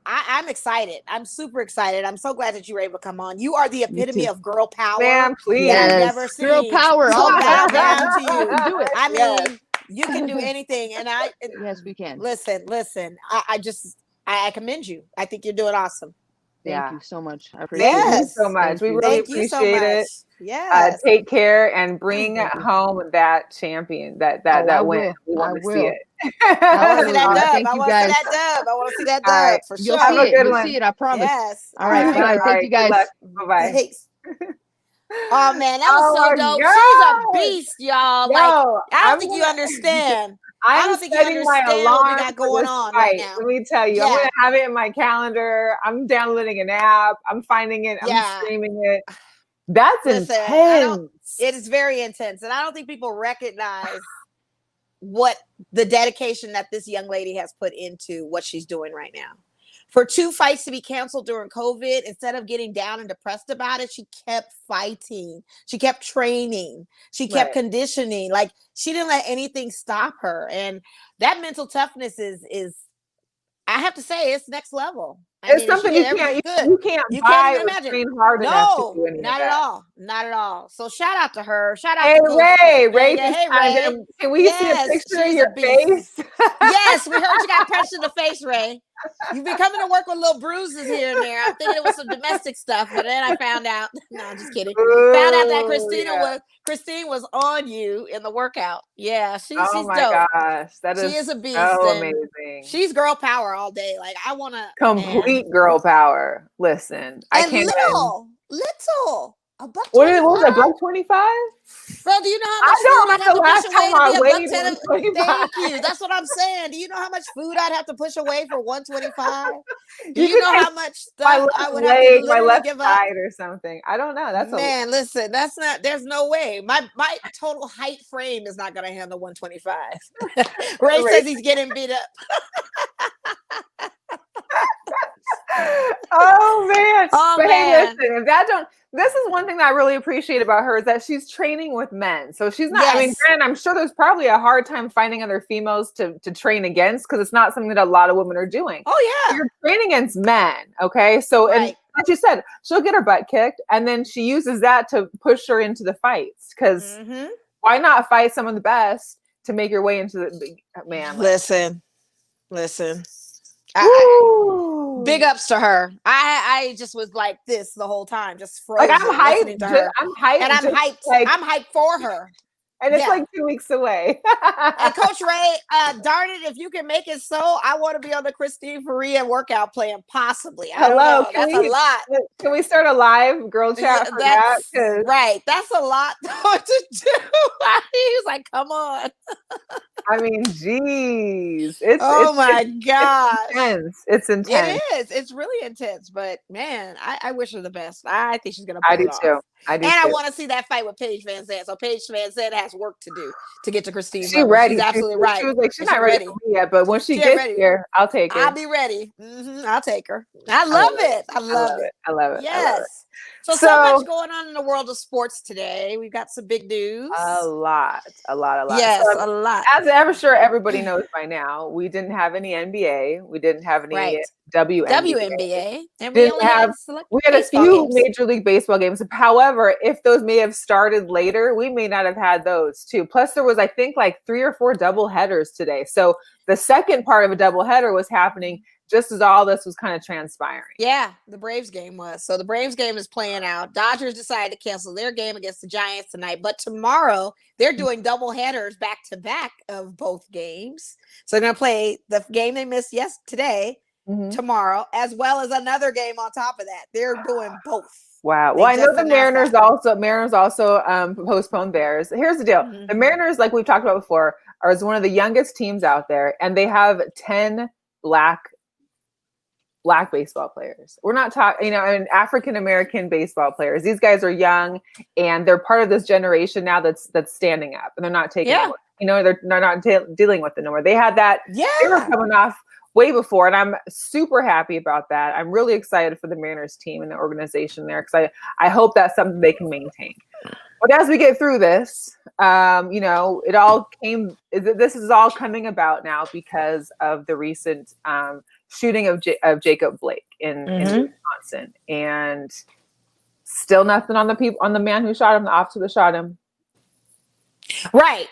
[SPEAKER 1] I'm excited. I'm super excited. I'm so glad that you were able to come on. You are the epitome of girl power.
[SPEAKER 2] Man, please.
[SPEAKER 1] I've never seen.
[SPEAKER 3] Girl power.
[SPEAKER 1] So bow down to you.
[SPEAKER 3] Do it.
[SPEAKER 1] I mean, you can do anything. And
[SPEAKER 3] yes, we can.
[SPEAKER 1] Listen. I commend you. I think you're doing awesome.
[SPEAKER 3] Thank you so much. I appreciate
[SPEAKER 2] you so much. We really appreciate it.
[SPEAKER 1] Yes.
[SPEAKER 2] Take care and bring home that champion, that win. We want to see it.
[SPEAKER 1] I want to see that dub.
[SPEAKER 3] Thank you guys.
[SPEAKER 1] I want to see that dub for sure.
[SPEAKER 3] You'll see it. I promise.
[SPEAKER 1] Yes.
[SPEAKER 3] All right. Bye. Thank you guys.
[SPEAKER 2] Bye-bye.
[SPEAKER 1] Thanks. Oh man, that was so dope. God. She's a beast, y'all. I don't think you understand. I don't think you understand what we got going on right now.
[SPEAKER 2] Let me tell you, I'm going to have it in my calendar. I'm downloading an app. I'm finding it. I'm streaming it. That's intense.
[SPEAKER 1] It is very intense. And I don't think people recognize what the dedication that this young lady has put into what she's doing right now. For 2 fights to be canceled during COVID, instead of getting down and depressed about it, she kept fighting. She kept training. She kept conditioning. Like, she didn't let anything stop her. And that mental toughness is I have to say, it's next level.
[SPEAKER 2] It's something you can't buy or train hard enough to do any of that.
[SPEAKER 1] Not at all. So shout out to her. Shout out
[SPEAKER 2] to Ray. Ray,
[SPEAKER 1] Ray.
[SPEAKER 2] Can we see a picture of your face?
[SPEAKER 1] Yes, we heard you got punched in the face, Ray. You've been coming to work with little bruises here and there. I'm thinking it was some domestic stuff, but then I found out. No, I'm just kidding. Found out that Christine was on you in the workout. Yeah, she's
[SPEAKER 2] my
[SPEAKER 1] dope.
[SPEAKER 2] gosh,
[SPEAKER 1] She is a beast.
[SPEAKER 2] so
[SPEAKER 1] and
[SPEAKER 2] amazing.
[SPEAKER 1] She's girl power all day. Like I want to
[SPEAKER 2] Complete girl power. Listen, I can't.
[SPEAKER 1] Little. A buck.
[SPEAKER 2] What was it? $1.25?
[SPEAKER 1] Bro, do you know how much
[SPEAKER 2] I don't
[SPEAKER 1] food I'd have to
[SPEAKER 2] last
[SPEAKER 1] push
[SPEAKER 2] time
[SPEAKER 1] away
[SPEAKER 2] I
[SPEAKER 1] to be
[SPEAKER 2] weighed
[SPEAKER 1] $1.10?
[SPEAKER 2] 125.
[SPEAKER 1] Thank you. That's what I'm saying. Do you know how much food I'd have to push away for $1.25? Do
[SPEAKER 2] You
[SPEAKER 1] you know
[SPEAKER 2] could
[SPEAKER 1] how much stuff I would have to
[SPEAKER 2] my
[SPEAKER 1] literally
[SPEAKER 2] left
[SPEAKER 1] give up?
[SPEAKER 2] side or something. I don't know. That's
[SPEAKER 1] Man, listen, that's not. There's no way. My total height frame is not going to handle 125. Ray says he's getting beat up.
[SPEAKER 2] Oh man.
[SPEAKER 1] Oh
[SPEAKER 2] But
[SPEAKER 1] man.
[SPEAKER 2] hey, listen, if that don't, this is one thing that I really appreciate about her is that she's training with men. So she's not, I mean, granted, I'm sure there's probably a hard time finding other females to train against because it's not something that a lot of women are doing.
[SPEAKER 1] Oh yeah.
[SPEAKER 2] You're training against men. Okay. So and like you said, she'll get her butt kicked and then she uses that to push her into the fights. Because why not fight some of the best to make your way into the man?
[SPEAKER 1] Listen. Big ups to her. I just was like this the whole time, just frozen.
[SPEAKER 2] Like I'm hyped.
[SPEAKER 1] Listening to her.
[SPEAKER 2] I'm hyped.
[SPEAKER 1] And I'm hyped.
[SPEAKER 2] Like,
[SPEAKER 1] I'm hyped for her.
[SPEAKER 2] And it's like 2 weeks away.
[SPEAKER 1] And Coach Ray, darn it, if you can make it so, I want to be on the Christine Ferea workout plan, possibly. I don't know. That's a lot.
[SPEAKER 2] Can we start a live girl chat for that?
[SPEAKER 1] Right. That's a lot to do. He was like, come on.
[SPEAKER 2] I mean, geez.
[SPEAKER 1] My gosh.
[SPEAKER 2] It's intense.
[SPEAKER 1] It is. It's really intense. But man, I wish her the best. I think she's gonna pull
[SPEAKER 2] I do
[SPEAKER 1] it
[SPEAKER 2] too.
[SPEAKER 1] off. I want to see that fight with Paige Van Zandt. So Paige Van Zandt has work to do to get to Christine.
[SPEAKER 2] She's ready.
[SPEAKER 1] She's absolutely right.
[SPEAKER 2] She was like, she's not ready for me yet, but when she gets here, I'll take her.
[SPEAKER 1] I'll be ready. I'll take her. I love it. I love it. Yes. So much going on in the world of sports today. We've got some big news.
[SPEAKER 2] A lot.
[SPEAKER 1] Yes, so, a lot.
[SPEAKER 2] As I'm sure everybody knows by now, we didn't have any NBA. We didn't have any WNBA.
[SPEAKER 1] And
[SPEAKER 2] we had a few Major League Baseball games. However, if those may have started later, we may not have had those too. Plus, there was, I think, like 3 or 4 double headers today. So the second part of a double header was happening just as all this was kind of transpiring.
[SPEAKER 1] Yeah, the Braves game was. So the Braves game is playing out. Dodgers decided to cancel their game against the Giants tonight. But tomorrow, they're doing double headers back to back of both games. So they're going to play the game they missed today, tomorrow, as well as another game on top of that. They're doing both.
[SPEAKER 2] Wow. Well, I know the Mariners also postponed theirs. Here's the deal. The Mariners, like we've talked about before, are one of the youngest teams out there, and they have 10 black baseball players. We're not talking, and African-American baseball players. These guys are young and they're part of this generation now that's standing up and they're not taking it. They're not dealing with it no more. They had that. Yeah. They were coming off way before, and I'm super happy about that. I'm really excited for the Mariners team and the organization there because I hope that's something they can maintain. But as we get through this, this is all coming about now because of the recent shooting of Jacob Blake in Wisconsin, and still nothing on the man who shot him, the officer that shot him.
[SPEAKER 1] Right.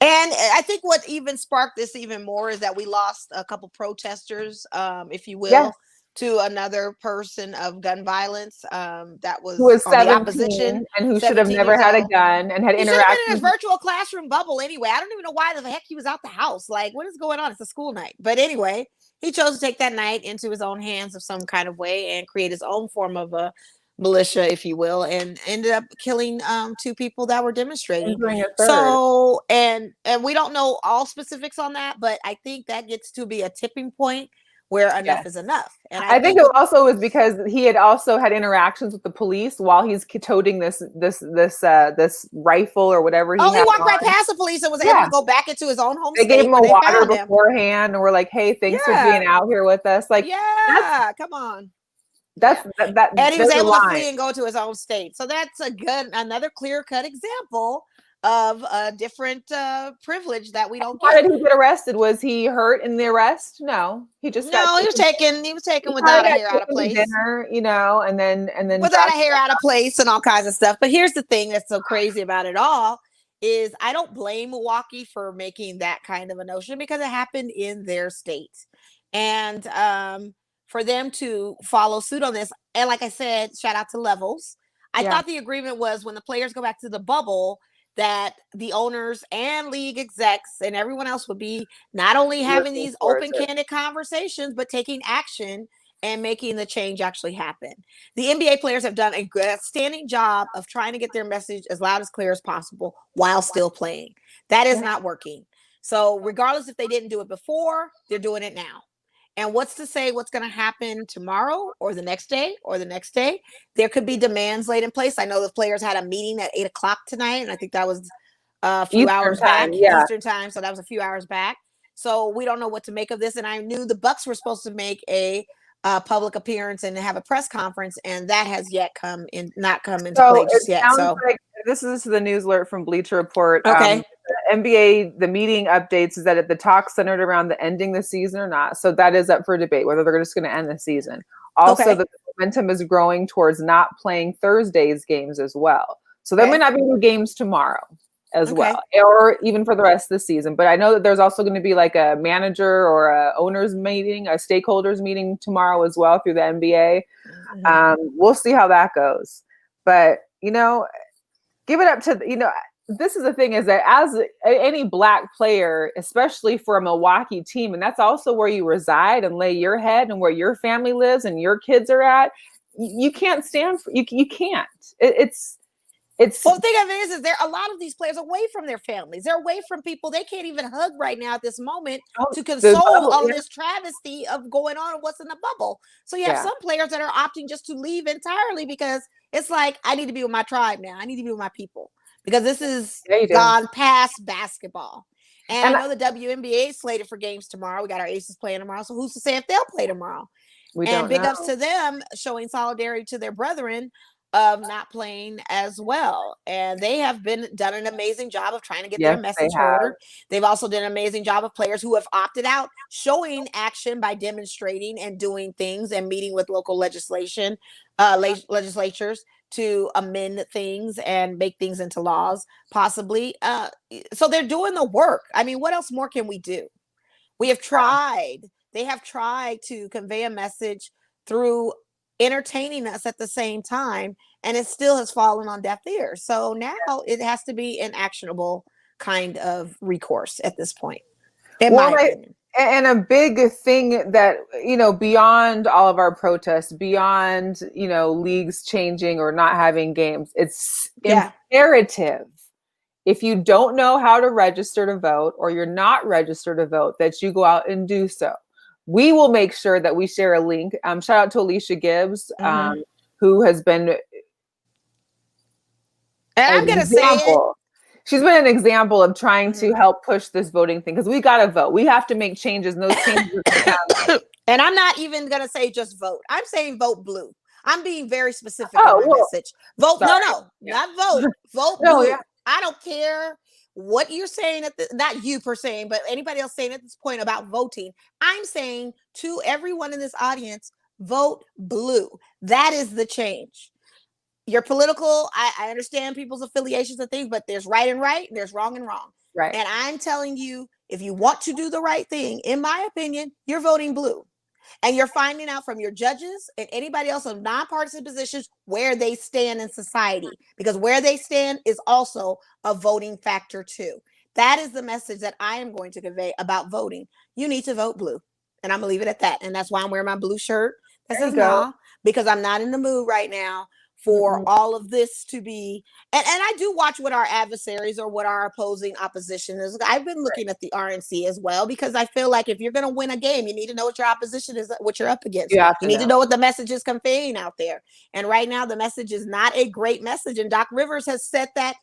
[SPEAKER 1] And I think what even sparked this even more is that we lost a couple protesters, if you will, to another person of gun violence that was on the opposition
[SPEAKER 2] and who should have never had a gun and had interacted
[SPEAKER 1] in his virtual classroom bubble anyway. I don't even know why the heck he was out the house. Like, what is going on? It's a school night. But anyway, he chose to take that night into his own hands of some kind of way and create his own form of a militia, if you will, and ended up killing 2 people that were demonstrating. So and we don't know all specifics on that, but I think that gets to be a tipping point where enough is enough. And I think
[SPEAKER 2] it also was because he had also had interactions with the police while he's toting this rifle or whatever.
[SPEAKER 1] He walked right past the police and was able to go back into his own home.
[SPEAKER 2] They gave him a water beforehand and were like, "Hey, thanks for being out here with us." Like,
[SPEAKER 1] come on.
[SPEAKER 2] That
[SPEAKER 1] and he was able to flee and go to his own state. So that's another clear-cut example of a different privilege that we don't get.
[SPEAKER 2] How did he get arrested? Was he hurt in the arrest? No, he was
[SPEAKER 1] taken without a hair out of place.
[SPEAKER 2] Dinner, and then
[SPEAKER 1] without a hair out of place and all kinds of stuff. But here's the thing that's so crazy about it all is I don't blame Milwaukee for making that kind of a notion because it happened in their state. and for them to follow suit on this. And like I said, shout out to Levels. I thought the agreement was when the players go back to the bubble that the owners and league execs and everyone else would be not only having these open, candid conversations, but taking action and making the change actually happen. The NBA players have done a outstanding job of trying to get their message as loud as clear as possible while still playing. That is not working. So regardless if they didn't do it before, they're doing it now. And what's to say what's going to happen tomorrow or the next day or the next day? There could be demands laid in place. I know the players had a meeting at 8:00 tonight, and I think that was a few hours back, Eastern time. So that was a few hours back. So we don't know what to make of this. And I knew the Bucks were supposed to make a public appearance and have a press conference, and that has not come into play just yet. So
[SPEAKER 2] like this is the news alert from Bleacher Report.
[SPEAKER 1] Okay.
[SPEAKER 2] The NBA, the meeting updates is that the talk centered around the ending the season or not. So that is up for debate whether they're just going to end the season. Also, the momentum is growing towards not playing Thursday's games as well. So there may not be any games tomorrow as well, or even for the rest of the season. But I know that there's also going to be like a manager or a owners meeting, a stakeholders meeting tomorrow as well through the NBA. We'll see how that goes. But, give it up to, this is the thing is that as any Black player, especially for a Milwaukee team, and that's also where you reside and lay your head and where your family lives and your kids are at, you can't stand for, you can't. It's
[SPEAKER 1] well, the thing of it is there are a lot of these players away from their families. They're away from people they can't even hug right now at this moment to console all of this travesty of going on and what's in the bubble. So you have some players that are opting just to leave entirely because it's like, I need to be with my tribe now. I need to be with my people because this is gone past basketball. And I know the WNBA is slated for games tomorrow. We got our Aces playing tomorrow. So who's to say if they'll play tomorrow? And big ups to them showing solidarity to their brethren of not playing as well. And they have done an amazing job of trying to get their message heard. They've also done an amazing job of players who have opted out, showing action by demonstrating and doing things and meeting with local legislatures to amend things and make things into laws, possibly. So they're doing the work. I mean, what else more can we do? We have tried. They have tried to convey a message through entertaining us at the same time, and it still has fallen on deaf ears. So now it has to be an actionable kind of recourse at this point, in my opinion.
[SPEAKER 2] And a big thing that, beyond all of our protests, beyond, leagues changing or not having games, it's imperative, if you don't know how to register to vote or you're not registered to vote, that you go out and do so. We will make sure that we share a link. Shout out to Alicia Gibbs, who has been
[SPEAKER 1] I'm going to say it.
[SPEAKER 2] She's been an example of trying to help push this voting thing because we got to vote. We have to make changes. And those changes
[SPEAKER 1] and I'm not even going to say just vote. I'm saying vote blue. I'm being very specific in my message. Vote. Not vote. Vote blue. I don't care what you're saying not you per se, but anybody else saying at this point about voting. I'm saying to everyone in this audience, vote blue. That is the change. Your political, I understand people's affiliations and things, but there's right and right, there's wrong and wrong.
[SPEAKER 2] Right.
[SPEAKER 1] And I'm telling you, if you want to do the right thing, in my opinion, you're voting blue. And you're finding out from your judges and anybody else in nonpartisan positions where they stand in society, because where they stand is also a voting factor too. That is the message that I am going to convey about voting. You need to vote blue. And I'm going to leave it at that. And that's why I'm wearing my blue shirt. That says nah, because I'm not in the mood right now for all of this to be, and I do watch what our adversaries or what our opposing opposition is. I've been looking at the RNC as well, because I feel like if you're going to win a game, you need to know what your opposition is, what you're up against. You need to know what the message is conveying out there. And right now, the message is not a great message. And Doc Rivers has said that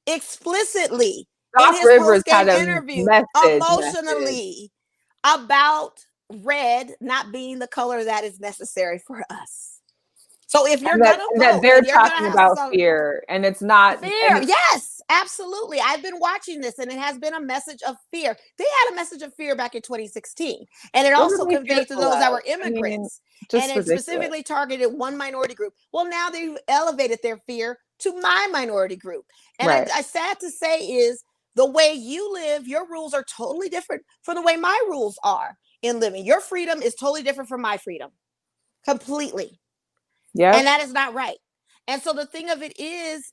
[SPEAKER 1] explicitly in his post-game interview, emotionally, about red not being the color that is necessary for us. So if you're gonna vote,
[SPEAKER 2] they're talking about fear, and it's not
[SPEAKER 1] fear. Yes, absolutely. I've been watching this, and it has been a message of fear. They had a message of fear back in 2016, and it also conveyed to those that were immigrants, and it specifically targeted one minority group. Well, now they've elevated their fear to my minority group, and I sad to say is the way you live, your rules are totally different from the way my rules are. in living. Your freedom is totally different from my freedom. Completely.
[SPEAKER 2] Yeah.
[SPEAKER 1] And that is not right. And so the thing of it is,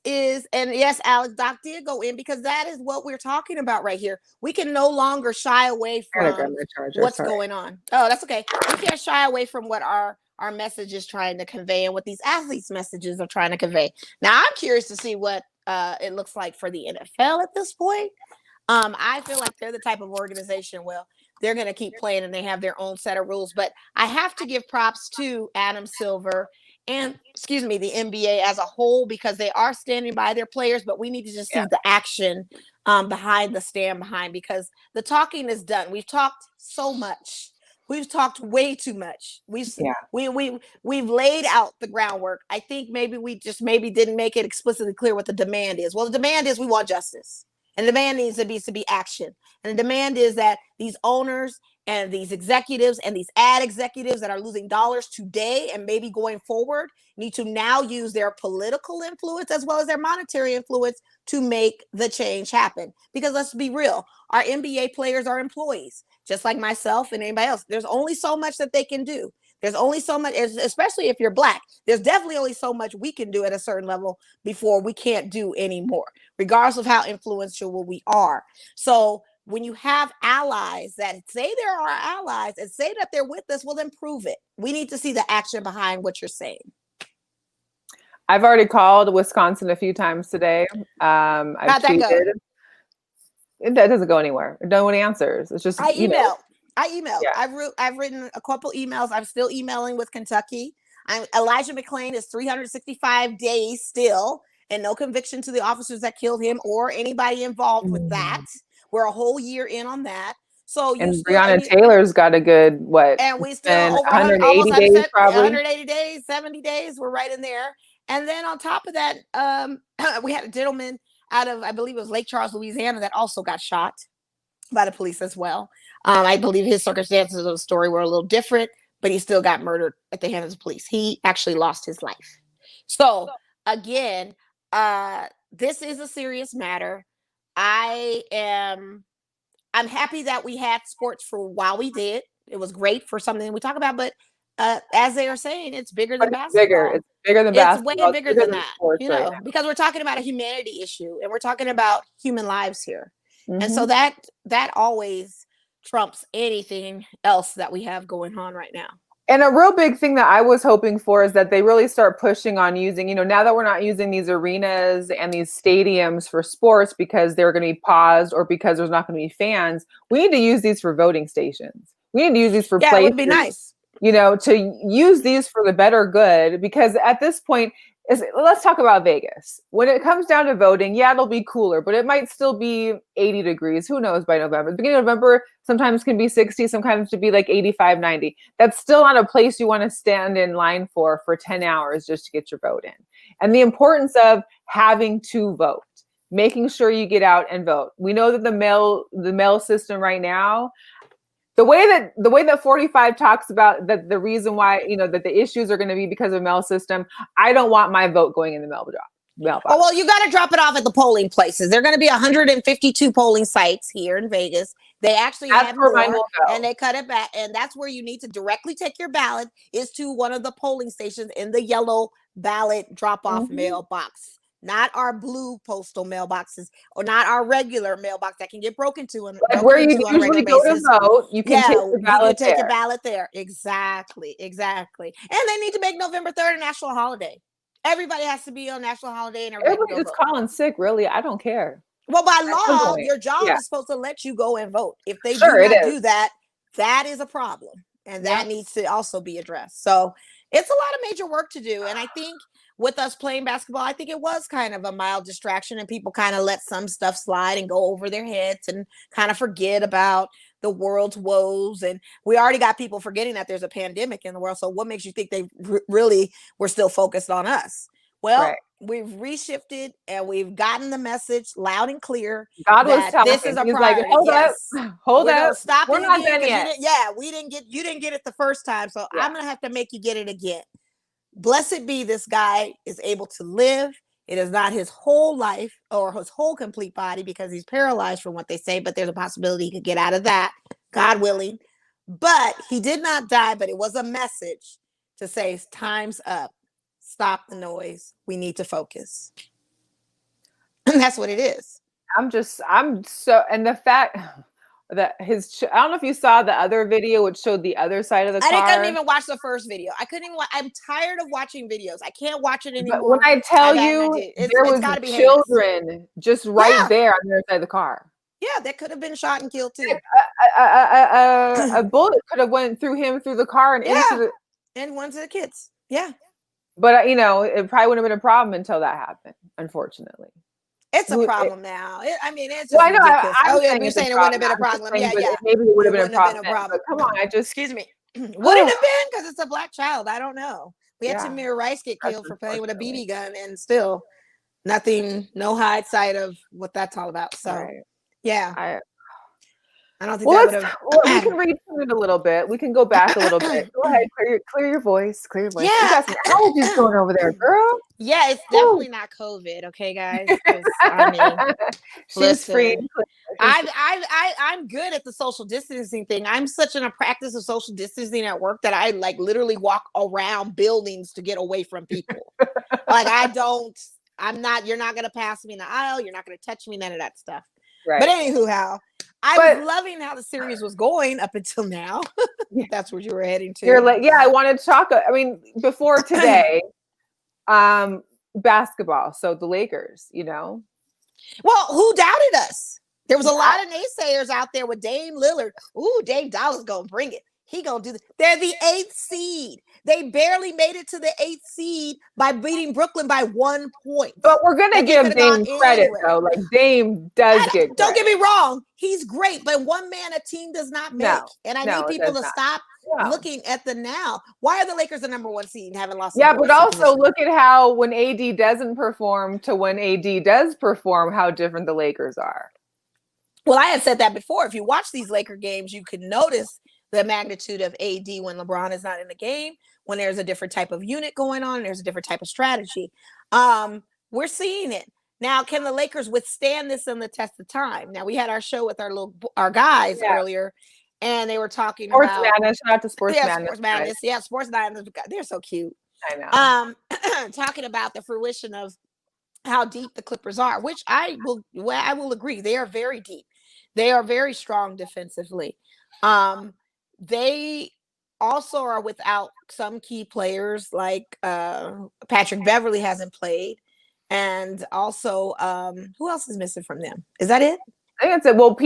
[SPEAKER 1] and yes, Alex, Doc did go in because that is what we're talking about right here. We can no longer shy away from what's going on. Oh, that's okay. We can't shy away from what our message is trying to convey and what these athletes' messages are trying to convey. Now, I'm curious to see what it looks like for the NFL at this point. I feel like they're the type of organization, well, they're going to keep playing and they have their own set of rules. But I have to give props to Adam Silver and, the NBA as a whole, because they are standing by their players, but we need to just see the action behind the stand behind, because the talking is done. We've talked so much. We've talked way too much. We've laid out the groundwork. I think maybe we just didn't make it explicitly clear what the demand is. Well, the demand is we want justice. And the demand needs to be action. And the demand is that these owners and these executives and these ad executives that are losing dollars today and maybe going forward need to now use their political influence as well as their monetary influence to make the change happen. Because let's be real, our NBA players are employees, just like myself and anybody else. There's only so much that they can do. There's only so much, especially if you're Black, there's definitely only so much we can do at a certain level before we can't do anymore, regardless of how influential we are. So when you have allies that say they're our allies and say that they're with us, well, then prove it. We need to see the action behind what you're saying.
[SPEAKER 2] I've already called Wisconsin a few times today. I've tweeted. That doesn't go anywhere. No one answers. It's just
[SPEAKER 1] I emailed.
[SPEAKER 2] Yeah.
[SPEAKER 1] I've written a couple emails. I'm still emailing with Kentucky. Elijah McClain is 365 days still, and no conviction to the officers that killed him or anybody involved with that. We're a whole year in on that. So
[SPEAKER 2] Breonna Taylor's got a good
[SPEAKER 1] and we still over
[SPEAKER 2] 180 days, probably
[SPEAKER 1] 180 days, 70 days. We're right in there. And then on top of that, we had a gentleman out of, I believe it was Lake Charles, Louisiana, that also got shot by the police as well. I believe his circumstances of the story were a little different, but he still got murdered at the hands of the police. He actually lost his life. So again, this is a serious matter. I'm happy that we had sports for a while. We did. It was great for something we talk about, but as they are saying, it's bigger than basketball.
[SPEAKER 2] It's bigger than basketball.
[SPEAKER 1] It's way bigger than that, because we're talking about a humanity issue and we're talking about human lives here. Mm-hmm. And so that always trumps anything else that we have going on right now.
[SPEAKER 2] And a real big thing that I was hoping for is that they really start pushing on using, now that we're not using these arenas and these stadiums for sports because they're going to be paused or because there's not going to be fans, we need to use these for voting stations. We need to use these for places.
[SPEAKER 1] It would be nice.
[SPEAKER 2] To use these for the better good, because at this point, let's talk about Vegas. When it comes down to voting, it'll be cooler, but it might still be 80 degrees. Who knows by November? The beginning of November sometimes can be 60, sometimes to be like 85, 90. That's still not a place you want to stand in line for 10 hours just to get your vote in. And the importance of having to vote, making sure you get out and vote. We know that the mail system right now, the way that 45 talks about that the reason why, that the issues are going to be because of the mail system, I don't want my vote going in the mailbox.
[SPEAKER 1] Oh, well, you got to drop it off at the polling places. There are going to be 152 polling sites here in Vegas. They actually have more, and they cut it back. And that's where you need to directly take your ballot, is to one of the polling stations in the yellow ballot drop-off mailbox. Not our blue postal mailboxes, or not our regular mailbox that can get broken to.
[SPEAKER 2] Where you usually go to vote, you can take
[SPEAKER 1] your ballot there. Exactly. And they need to make November 3rd a national holiday. Everybody has to be on national holiday. And
[SPEAKER 2] everybody is calling sick, really. I don't care.
[SPEAKER 1] Well, by law, your job is supposed to let you go and vote. If they do not do that, that is a problem. And that needs to also be addressed. So it's a lot of major work to do. And I think with us playing basketball, I think it was kind of a mild distraction, and people kind of let some stuff slide and go over their heads and kind of forget about the world's woes. And we already got people forgetting that there's a pandemic in the world. So what makes you think they really were still focused on us? Well, we've reshifted and we've gotten the message loud and clear.
[SPEAKER 2] God was telling
[SPEAKER 1] this is a priority.
[SPEAKER 2] Hold up.
[SPEAKER 1] Stop
[SPEAKER 2] We're not done yet.
[SPEAKER 1] You didn't get it the first time. So I'm going to have to make you get it again. Blessed be this guy is able to live. It is not his whole life or his whole complete body, because he's paralyzed from what they say, but there's a possibility he could get out of that, God willing. But he did not die, but it was a message to say, time's up. Stop the noise. We need to focus. And that's what it is.
[SPEAKER 2] And the fact that I don't know if you saw the other video, which showed the other side of the car.
[SPEAKER 1] I couldn't even watch the first video. I couldn't even I'm tired of watching videos. I can't watch it anymore.
[SPEAKER 2] But when I tell you, there was children just right there on the other side of the car.
[SPEAKER 1] Yeah, that could have been shot and killed too.
[SPEAKER 2] A bullet could have went through him, through the car, and
[SPEAKER 1] and one to the kids. Yeah.
[SPEAKER 2] But it probably wouldn't have been a problem until that happened, unfortunately.
[SPEAKER 1] It's a problem now. It's just ridiculous. You're saying it wouldn't have been a problem. Yeah.
[SPEAKER 2] Maybe it would have been a problem. But come on,
[SPEAKER 1] excuse me. Would it have been? Because it's a black child. I don't know. We had Tamir Rice get killed for playing with a BB gun, and still nothing, no hindsight of what that's all about. So, yeah. I don't think that would have.
[SPEAKER 2] We can read through it a little bit. We can go back a little bit. Go ahead, clear your voice. Clear your voice.
[SPEAKER 1] Yeah.
[SPEAKER 2] You got some allergies going over there, girl.
[SPEAKER 1] Yeah, it's definitely not COVID. Okay, guys.
[SPEAKER 2] She's free.
[SPEAKER 1] I'm good at the social distancing thing. I'm such in a practice of social distancing at work that I literally walk around buildings to get away from people. You're not gonna pass me in the aisle. You're not gonna touch me. None of that stuff. Right. But anywho, I was loving how the series was going up until now. That's what you were heading to.
[SPEAKER 2] I wanted to talk. Before today, basketball. So the Lakers,
[SPEAKER 1] Well, who doubted us? There was a lot of naysayers out there with Dame Lillard. Ooh, Dame Dollar's gonna bring it. He gonna do this. They're the 8th seed. They barely made it to the 8th seed by beating Brooklyn by 1 point.
[SPEAKER 2] But we're gonna give Dame credit though. Like Dame does get.
[SPEAKER 1] Don't get me wrong. He's great, but one man a team does not make. And I need people to stop looking at the now. Why are the Lakers the number 1 seed and haven't lost?
[SPEAKER 2] Yeah, but also look at how when AD doesn't perform to when AD does perform, how different the Lakers are.
[SPEAKER 1] Well, I had said that before. If you watch these Laker games, you can notice the magnitude of AD when LeBron is not in the game, when there's a different type of unit going on, and there's a different type of strategy. We're seeing it. Now, can the Lakers withstand this in the test of time? Now, we had our show with our guys earlier, and they were talking
[SPEAKER 2] about
[SPEAKER 1] Sports
[SPEAKER 2] Madness, not the Sports Madness.
[SPEAKER 1] Sports Madness. Yeah, Sports Madness. They're so cute.
[SPEAKER 2] I
[SPEAKER 1] know. Talking about the fruition of how deep the Clippers are, which I will agree. They are very deep. They are very strong defensively. They also are without some key players like Patrick Beverly hasn't played. And also, who else is missing from them? Is that it?
[SPEAKER 2] I think that's it. Well,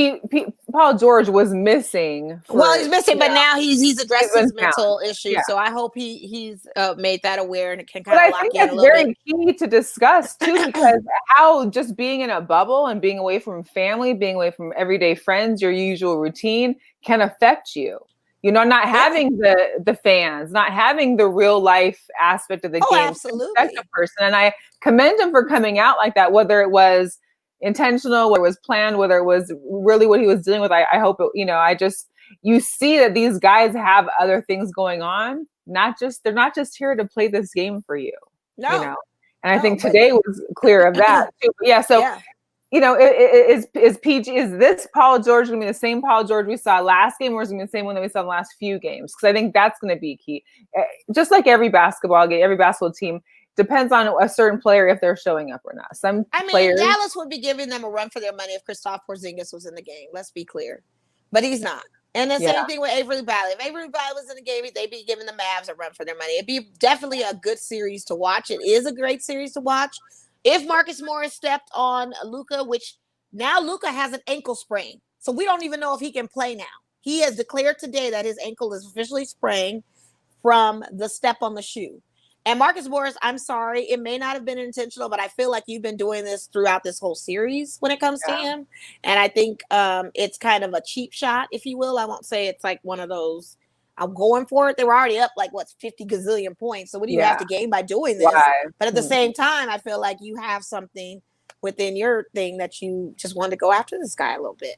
[SPEAKER 2] Paul George was missing.
[SPEAKER 1] He's missing, but now he's addressed his mental issues. Yeah. So I hope he's made that aware and it can kind of lock in a little bit.
[SPEAKER 2] I think that's very key to discuss too, because how just being in a bubble and being away from family, being away from everyday friends, your usual routine can affect you. Not having the fans, not having the real life aspect of the game.
[SPEAKER 1] Absolutely.
[SPEAKER 2] Affect a person. And I commend him for coming out like that, whether it was intentional, whether it was planned, whether it was really what he was dealing with. I hope it, you see that these guys have other things going on. They're not just here to play this game for you.
[SPEAKER 1] No.
[SPEAKER 2] And I think today was clear of that too. Yeah. So, is this Paul George going to be the same Paul George we saw last game, or is it going to be the same one that we saw in the last few games? Because I think that's going to be key. Just like every basketball game, every basketball team, depends on a certain player if they're showing up or not. Players,
[SPEAKER 1] Dallas would be giving them a run for their money if Kristaps Porzingis was in the game. Let's be clear, but he's not. And the same thing with Avery Bradley. If Avery Bradley was in the game, they'd be giving the Mavs a run for their money. It'd be definitely a good series to watch. It is a great series to watch. If Marcus Morris stepped on Luka, which now Luka has an ankle sprain, so we don't even know if he can play now. He has declared today that his ankle is officially sprained from the step on the shoe. And Marcus Morris, I'm sorry, it may not have been intentional, but I feel like you've been doing this throughout this whole series when it comes to him. And I think it's kind of a cheap shot, if you will. I won't say it's like one of those, I'm going for it. They were already up 50 gazillion points. So what do you have to gain by doing this?
[SPEAKER 2] Why?
[SPEAKER 1] But at the same time, I feel like you have something within your thing that you just wanted to go after this guy a little bit.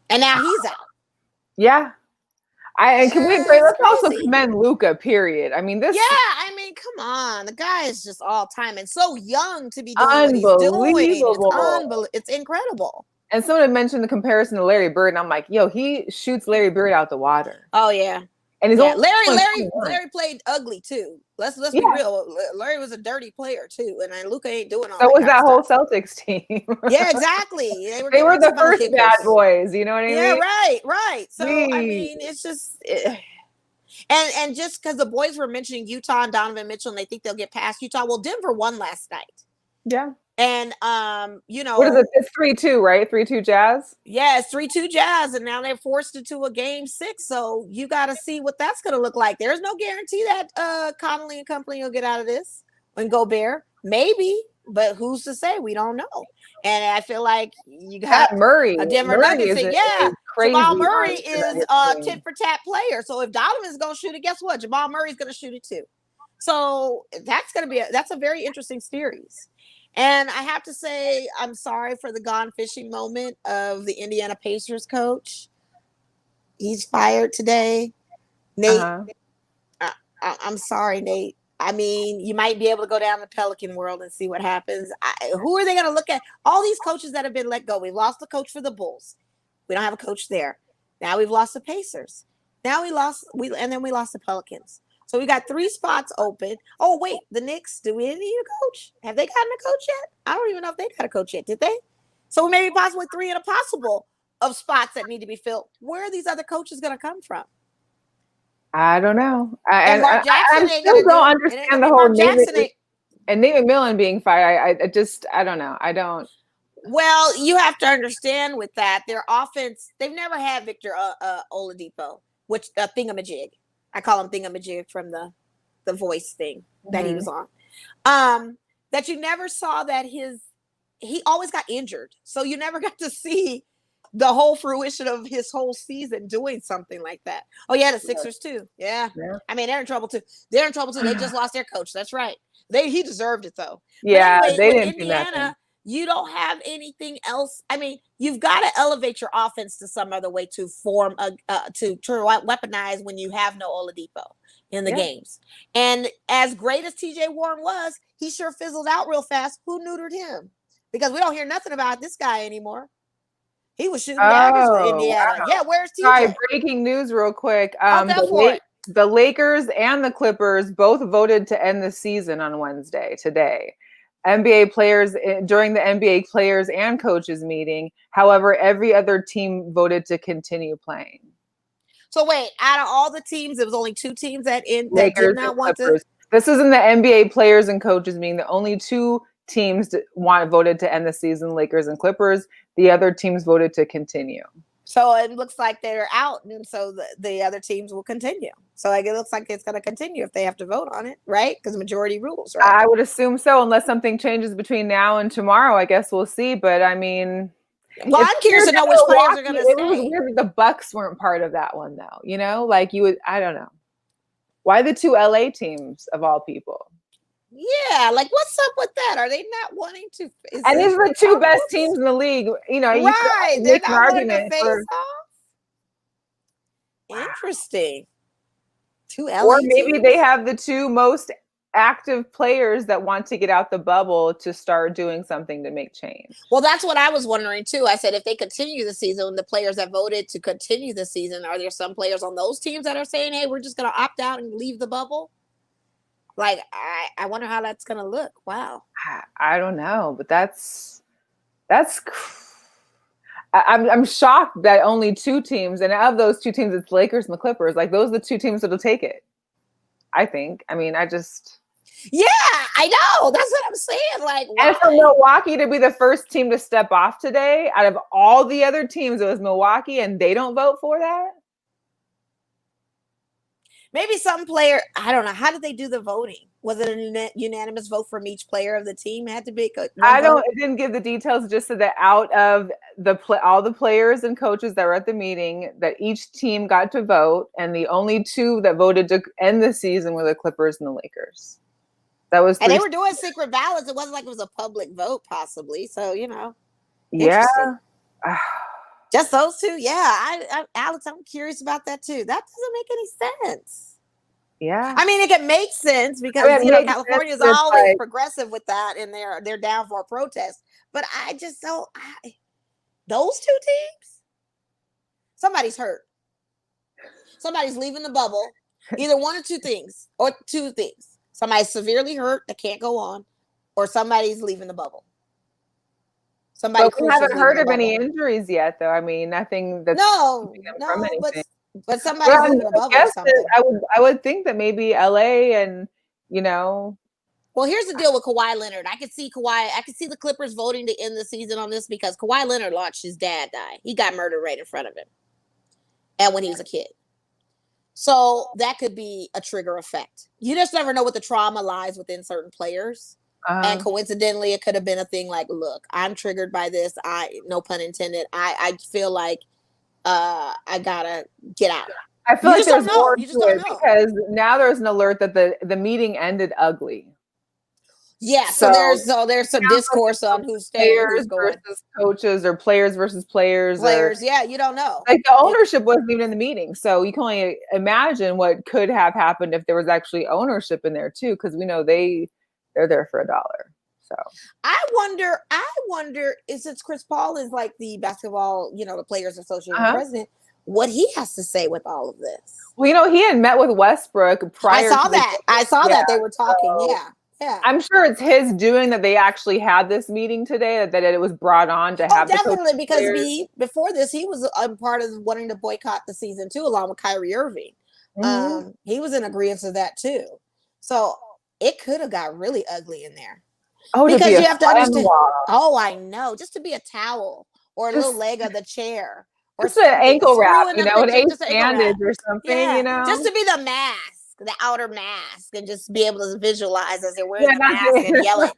[SPEAKER 1] And now he's out.
[SPEAKER 2] Yeah. Let's also commend Luka, period. I mean,
[SPEAKER 1] come on. The guy is just all time and so young to be doing what he's doing. It's incredible.
[SPEAKER 2] And someone had mentioned the comparison to Larry Bird, and I'm like, yo, he shoots Larry Bird out the water.
[SPEAKER 1] Oh yeah.
[SPEAKER 2] And he's only
[SPEAKER 1] Larry played ugly too. Let's be real. Larry was a dirty player too, and Luka ain't doing all.
[SPEAKER 2] So was that whole
[SPEAKER 1] stuff.
[SPEAKER 2] Celtics team.
[SPEAKER 1] Yeah, exactly.
[SPEAKER 2] They were the first bad boys. You know what I mean?
[SPEAKER 1] Yeah, right. So I mean, it's just, and just because the boys were mentioning Utah and Donovan Mitchell, and they think they'll get past Utah. Well, Denver won last night.
[SPEAKER 2] Yeah.
[SPEAKER 1] And you know,
[SPEAKER 2] what is it? It's 3-2, right? 3-2 Jazz.
[SPEAKER 1] Yeah, it's 3-2 Jazz, and now they're forced into a game 6. So you got to see what that's going to look like. There's no guarantee that Connolly and company will get out of this and go Bear. Maybe, but who's to say? We don't know. And I feel like you got
[SPEAKER 2] Murray,
[SPEAKER 1] a Denver Nuggets. Jamal Murray is a tit for tat player. So if Donovan's going to shoot it, guess what? Jamal Murray's going to shoot it too. So that's going to be that's a very interesting series. And I have to say, I'm sorry for the gone fishing moment of the Indiana Pacers coach. He's fired today. Nate, I'm sorry, Nate. I mean, you might be able to go down the Pelican world and see what happens. Who are they going to look at? All these coaches that have been let go. We lost the coach for the Bulls. We don't have a coach there. Now we've lost the Pacers. Now we lost the Pelicans. So we got 3 spots open. Oh, wait, the Knicks, do we need a coach? Have they gotten a coach yet? I don't even know if they got a coach yet, did they? So maybe possibly 3 in a possible of spots that need to be filled. Where are these other coaches going to come from?
[SPEAKER 2] I don't know.
[SPEAKER 1] And Mark Jackson
[SPEAKER 2] I still don't understand the whole Nate McMillan being fired. I don't know. I don't.
[SPEAKER 1] Well, you have to understand with that, their offense, they've never had Victor Oladipo, which thingamajig. I call him thingamajig from the voice thing that he was on. That you never saw that he always got injured. So you never got to see the whole fruition of his whole season doing something like that. Oh, yeah, the Sixers too. Yeah. I mean, they're in trouble too. They just lost their coach. That's right. He deserved it though.
[SPEAKER 2] Yeah,
[SPEAKER 1] anyway,
[SPEAKER 2] they didn't
[SPEAKER 1] Indiana,
[SPEAKER 2] do that.
[SPEAKER 1] You don't have anything else. I mean, you've got to elevate your offense to some other way to form to weaponize when you have no Oladipo in the games. And as great as TJ Warren was, he sure fizzled out real fast. Who neutered him? Because we don't hear nothing about this guy anymore. He was shooting daggers for Indiana. Wow. Yeah, where's TJ?
[SPEAKER 2] Sorry, breaking news real quick. The Lakers and the Clippers both voted to end the season on Wednesday, today. NBA players during the NBA players and coaches meeting. However, every other team voted to continue playing.
[SPEAKER 1] So wait, out of all the teams, it was only 2 teams that did not want
[SPEAKER 2] to. This is in the NBA players and coaches meeting. The only 2 teams voted to end the season, Lakers and Clippers. The other teams voted to continue.
[SPEAKER 1] So it looks like they're out, and so the other teams will continue. So it looks like it's going to continue if they have to vote on it, right? Because majority rules, right?
[SPEAKER 2] I would assume so, unless something changes between now and tomorrow. I guess we'll see. But I mean,
[SPEAKER 1] well, I'm curious to know which players are going to stay.
[SPEAKER 2] It was weird that the Bucks weren't part of that one, though. You know, like you would. I don't know. Why the 2 LA teams of all people?
[SPEAKER 1] Yeah, like what's up with that? Are they not wanting to?
[SPEAKER 2] And these are the 2 best teams in the league. You know,
[SPEAKER 1] right? They're not wanting to face off. Interesting. 2 LA
[SPEAKER 2] or maybe
[SPEAKER 1] teams?
[SPEAKER 2] they have the 2 most active players that want to get out the bubble to start doing something to make change.
[SPEAKER 1] Well, that's what I was wondering too. I said, if they continue the season, the players that voted to continue the season, are there some players on those teams that are saying, hey, we're just going to opt out and leave the bubble? Like, I wonder how that's going to look. Wow.
[SPEAKER 2] I don't know, but that's I'm shocked that only 2 teams, and of those 2 teams, it's Lakers and the Clippers. Like, those are the 2 teams that'll take it, I think. I mean,
[SPEAKER 1] yeah, I know. That's what I'm saying. Like, why?
[SPEAKER 2] And for Milwaukee to be the first team to step off today, out of all the other teams, it was Milwaukee, and they don't vote for that?
[SPEAKER 1] Maybe some player, I don't know. How did they do the voting? Was it a unanimous vote from each player of the team? It had to be it
[SPEAKER 2] didn't give the details, just so that out of all the players and coaches that were at the meeting, that each team got to vote, and the only 2 that voted to end the season were the Clippers and the Lakers. That was,
[SPEAKER 1] and they were doing secret ballots. It wasn't like it was a public vote, possibly. So, you know.
[SPEAKER 2] Yeah.
[SPEAKER 1] Just those 2? Yeah. Alex, I'm curious about that too. That doesn't make any sense.
[SPEAKER 2] Yeah.
[SPEAKER 1] I mean, it can make sense because California is always progressive with that, and they're down for a protest. But I just don't. those two teams, somebody's hurt. Somebody's leaving the bubble. Either one or two things. Somebody's severely hurt that can't go on, or somebody's leaving the bubble. Somebody
[SPEAKER 2] we haven't heard of any injuries yet, though. I mean, nothing that's from anything.
[SPEAKER 1] But somebody's leaving the bubble or something.
[SPEAKER 2] I would think that maybe LA and, you know.
[SPEAKER 1] Well, here's the deal with Kawhi Leonard. I could see the Clippers voting to end the season on this because Kawhi Leonard watched his dad die. He got murdered right in front of him. And when he was a kid. So that could be a trigger effect. You just never know what the trauma lies within certain players. And coincidentally, it could have been a thing like, look, I'm triggered by this. No pun intended. I feel like I gotta get out.
[SPEAKER 2] I feel like there's more to it because now there's an alert that the meeting ended ugly.
[SPEAKER 1] Yeah, so there's some discourse on who's staying, who's going.
[SPEAKER 2] Versus coaches or players versus players.
[SPEAKER 1] Yeah, you don't know.
[SPEAKER 2] Like the ownership wasn't even in the meeting, so you can only imagine what could have happened if there was actually ownership in there too, because we know they're there for $1. So
[SPEAKER 1] I wonder, since Chris Paul is like the basketball, the Players Association president, what he has to say with all of this.
[SPEAKER 2] Well, he had met with Westbrook prior.
[SPEAKER 1] I saw that they were talking. So, yeah.
[SPEAKER 2] I'm sure it's his doing that they actually had this meeting today, that it was brought on to have.
[SPEAKER 1] Definitely, because before this, he was a part of wanting to boycott the season too, along with Kyrie Irving. Mm-hmm. He was in agreement to that too. So it could have got really ugly in there.
[SPEAKER 2] Oh, because you have to understand.
[SPEAKER 1] Oh, I know. Just to be a towel or a little leg of the chair. Or
[SPEAKER 2] just an ankle wrap, an ace bandage or something,
[SPEAKER 1] Just to be the mask. The outer mask, and just be able to visualize as they're wearing the mask and yelling.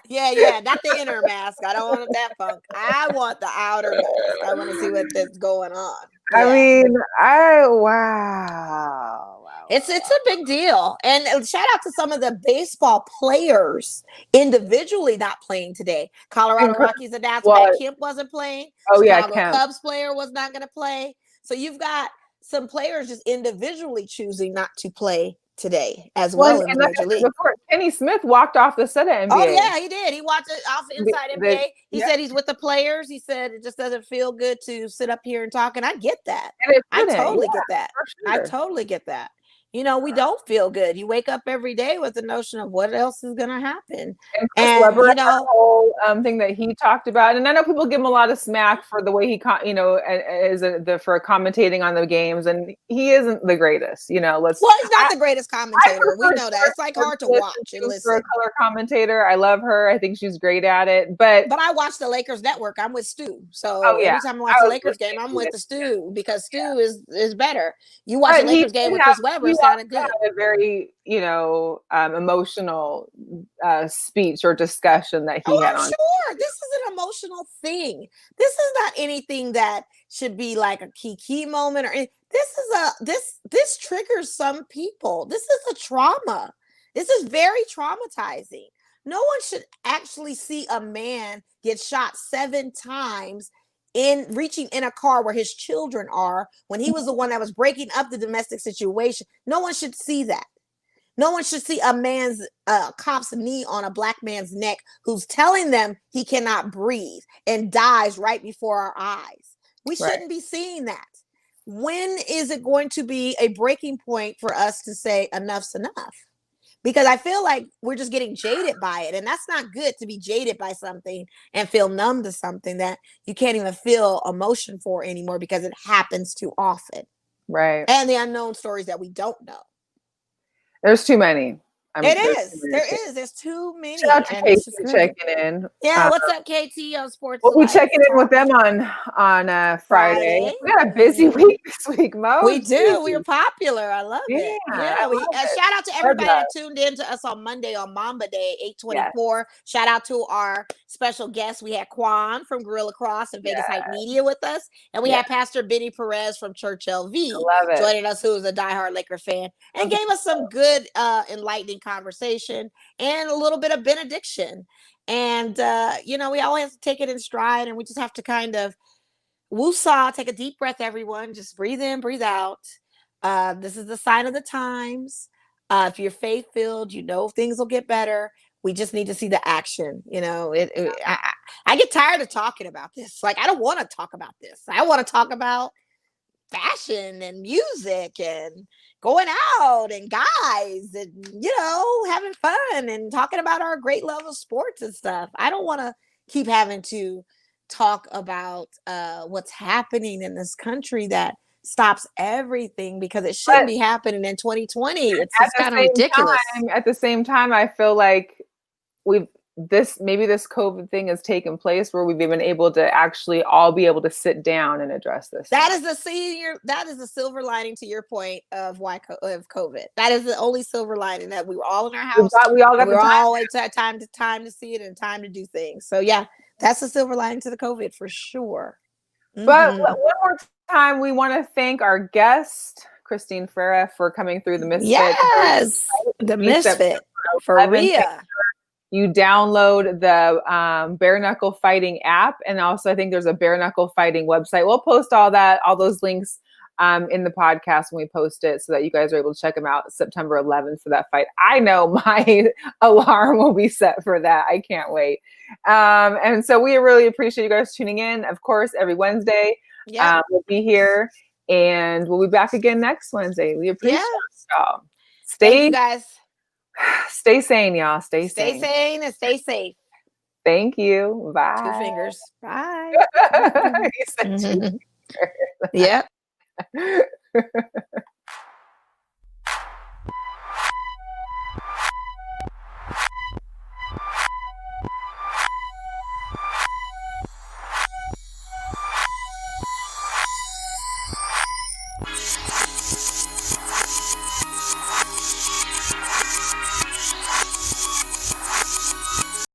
[SPEAKER 1] Yeah, not the inner mask. I don't want that funk. I want the outer mask. I want to see what's going on.
[SPEAKER 2] Yeah. I mean, wow.
[SPEAKER 1] It's a big deal. And shout out to some of the baseball players individually not playing today. Colorado Rockies announced that Kemp wasn't playing.
[SPEAKER 2] Kemp.
[SPEAKER 1] Cubs player was not going to play. So you've got some players just individually choosing not to play today as well in Major League.
[SPEAKER 2] Before Kenny Smith walked off the set of NBA.
[SPEAKER 1] Oh yeah, he did. He walked off inside NBA. He said he's with the players. He said it just doesn't feel good to sit up here and talk. And I get that. I totally get that. Sure. I totally get that. We don't feel good. You wake up every day with the notion of what else is going to happen.
[SPEAKER 2] And the whole thing that he talked about, and I know people give him a lot of smack for the way he, for commentating on the games, and he isn't the greatest. He's not
[SPEAKER 1] the greatest commentator. We know that. It's like hard to watch and listen.
[SPEAKER 2] For a color commentator, I love her. I think she's great at it. But
[SPEAKER 1] I watch the Lakers Network. I'm with Stu. So every time I watch the Lakers game, I'm with the Stu because Stu is better. You watch the Lakers game with Chris Webber. Sounded good.
[SPEAKER 2] A very, emotional speech or discussion that he had on.
[SPEAKER 1] Sure, this is an emotional thing. This is not anything that should be like a key moment or anything. This triggers some people. This is a trauma. This is very traumatizing. No one should actually see a man get shot 7 times reaching in a car where his children are when he was the one that was breaking up the domestic situation. No one should see that. No one should see a cop's knee on a black man's neck who's telling them he cannot breathe and dies right before our eyes. We shouldn't be seeing that. When is it going to be a breaking point for us to say enough's enough? Because I feel like we're just getting jaded by it. And that's not good, to be jaded by something and feel numb to something that you can't even feel emotion for anymore because it happens too often.
[SPEAKER 2] Right.
[SPEAKER 1] And the unknown stories that we don't know.
[SPEAKER 2] There's too many.
[SPEAKER 1] There's too many.
[SPEAKER 2] Shout out to Katie checking in.
[SPEAKER 1] Yeah, what's up, KT on Sports?
[SPEAKER 2] We'll be checking in with them on Friday. We got a busy week this week, Mo.
[SPEAKER 1] We do. We are popular. I love it. Yeah. Shout out to everybody that tuned in to us on Monday on Mamba Day, 8/24. Shout out to our special guests. We had Quan from Gorilla Cross and Vegas Hype Media with us, and we had Pastor Benny Perez from Church LV joining us, who is a diehard Laker fan, and gave us some good, enlightening conversation and a little bit of benediction. And we always have to take it in stride, and we just have to kind of woosah, take a deep breath, everyone. Just breathe in, breathe out. This is the sign of the times. If you're faith-filled, things will get better. We just need to see the action. I get tired of talking about this. Like, I don't want to talk about this. I want to talk about fashion and music and going out and guys and, you know, having fun and talking about our great love of sports and stuff. I don't want to keep having to talk about what's happening in this country that stops everything, because it shouldn't be happening in 2020. It's just kind of ridiculous.
[SPEAKER 2] At the same time, I feel like this COVID thing has taken place where we've been able to actually all be able to sit down and address this.
[SPEAKER 1] That is the silver lining to your point of COVID. That is the only silver lining, that we were all in our house.
[SPEAKER 2] We all got
[SPEAKER 1] always had time to see it and time to do things. So yeah, that's the silver lining to the COVID for sure.
[SPEAKER 2] But one more time, we want to thank our guest, Christine Ferea, for coming through the Misfit.
[SPEAKER 1] Yes, the Misfit, Ferea.
[SPEAKER 2] You download the Bare Knuckle Fighting app, and also I think there's a Bare Knuckle Fighting website. We'll post all those links in the podcast when we post it, so that you guys are able to check them out September 11th for that fight. I know my alarm will be set for that. I can't wait. And so we really appreciate you guys tuning in. Of course, every Wednesday we'll be here, and we'll be back again next Wednesday. We appreciate y'all.
[SPEAKER 1] Thank you guys.
[SPEAKER 2] Stay sane, y'all. Stay
[SPEAKER 1] sane and stay safe.
[SPEAKER 2] Thank you. Bye.
[SPEAKER 1] 2 fingers. Bye.
[SPEAKER 2] You said 2 fingers.
[SPEAKER 1] Yep.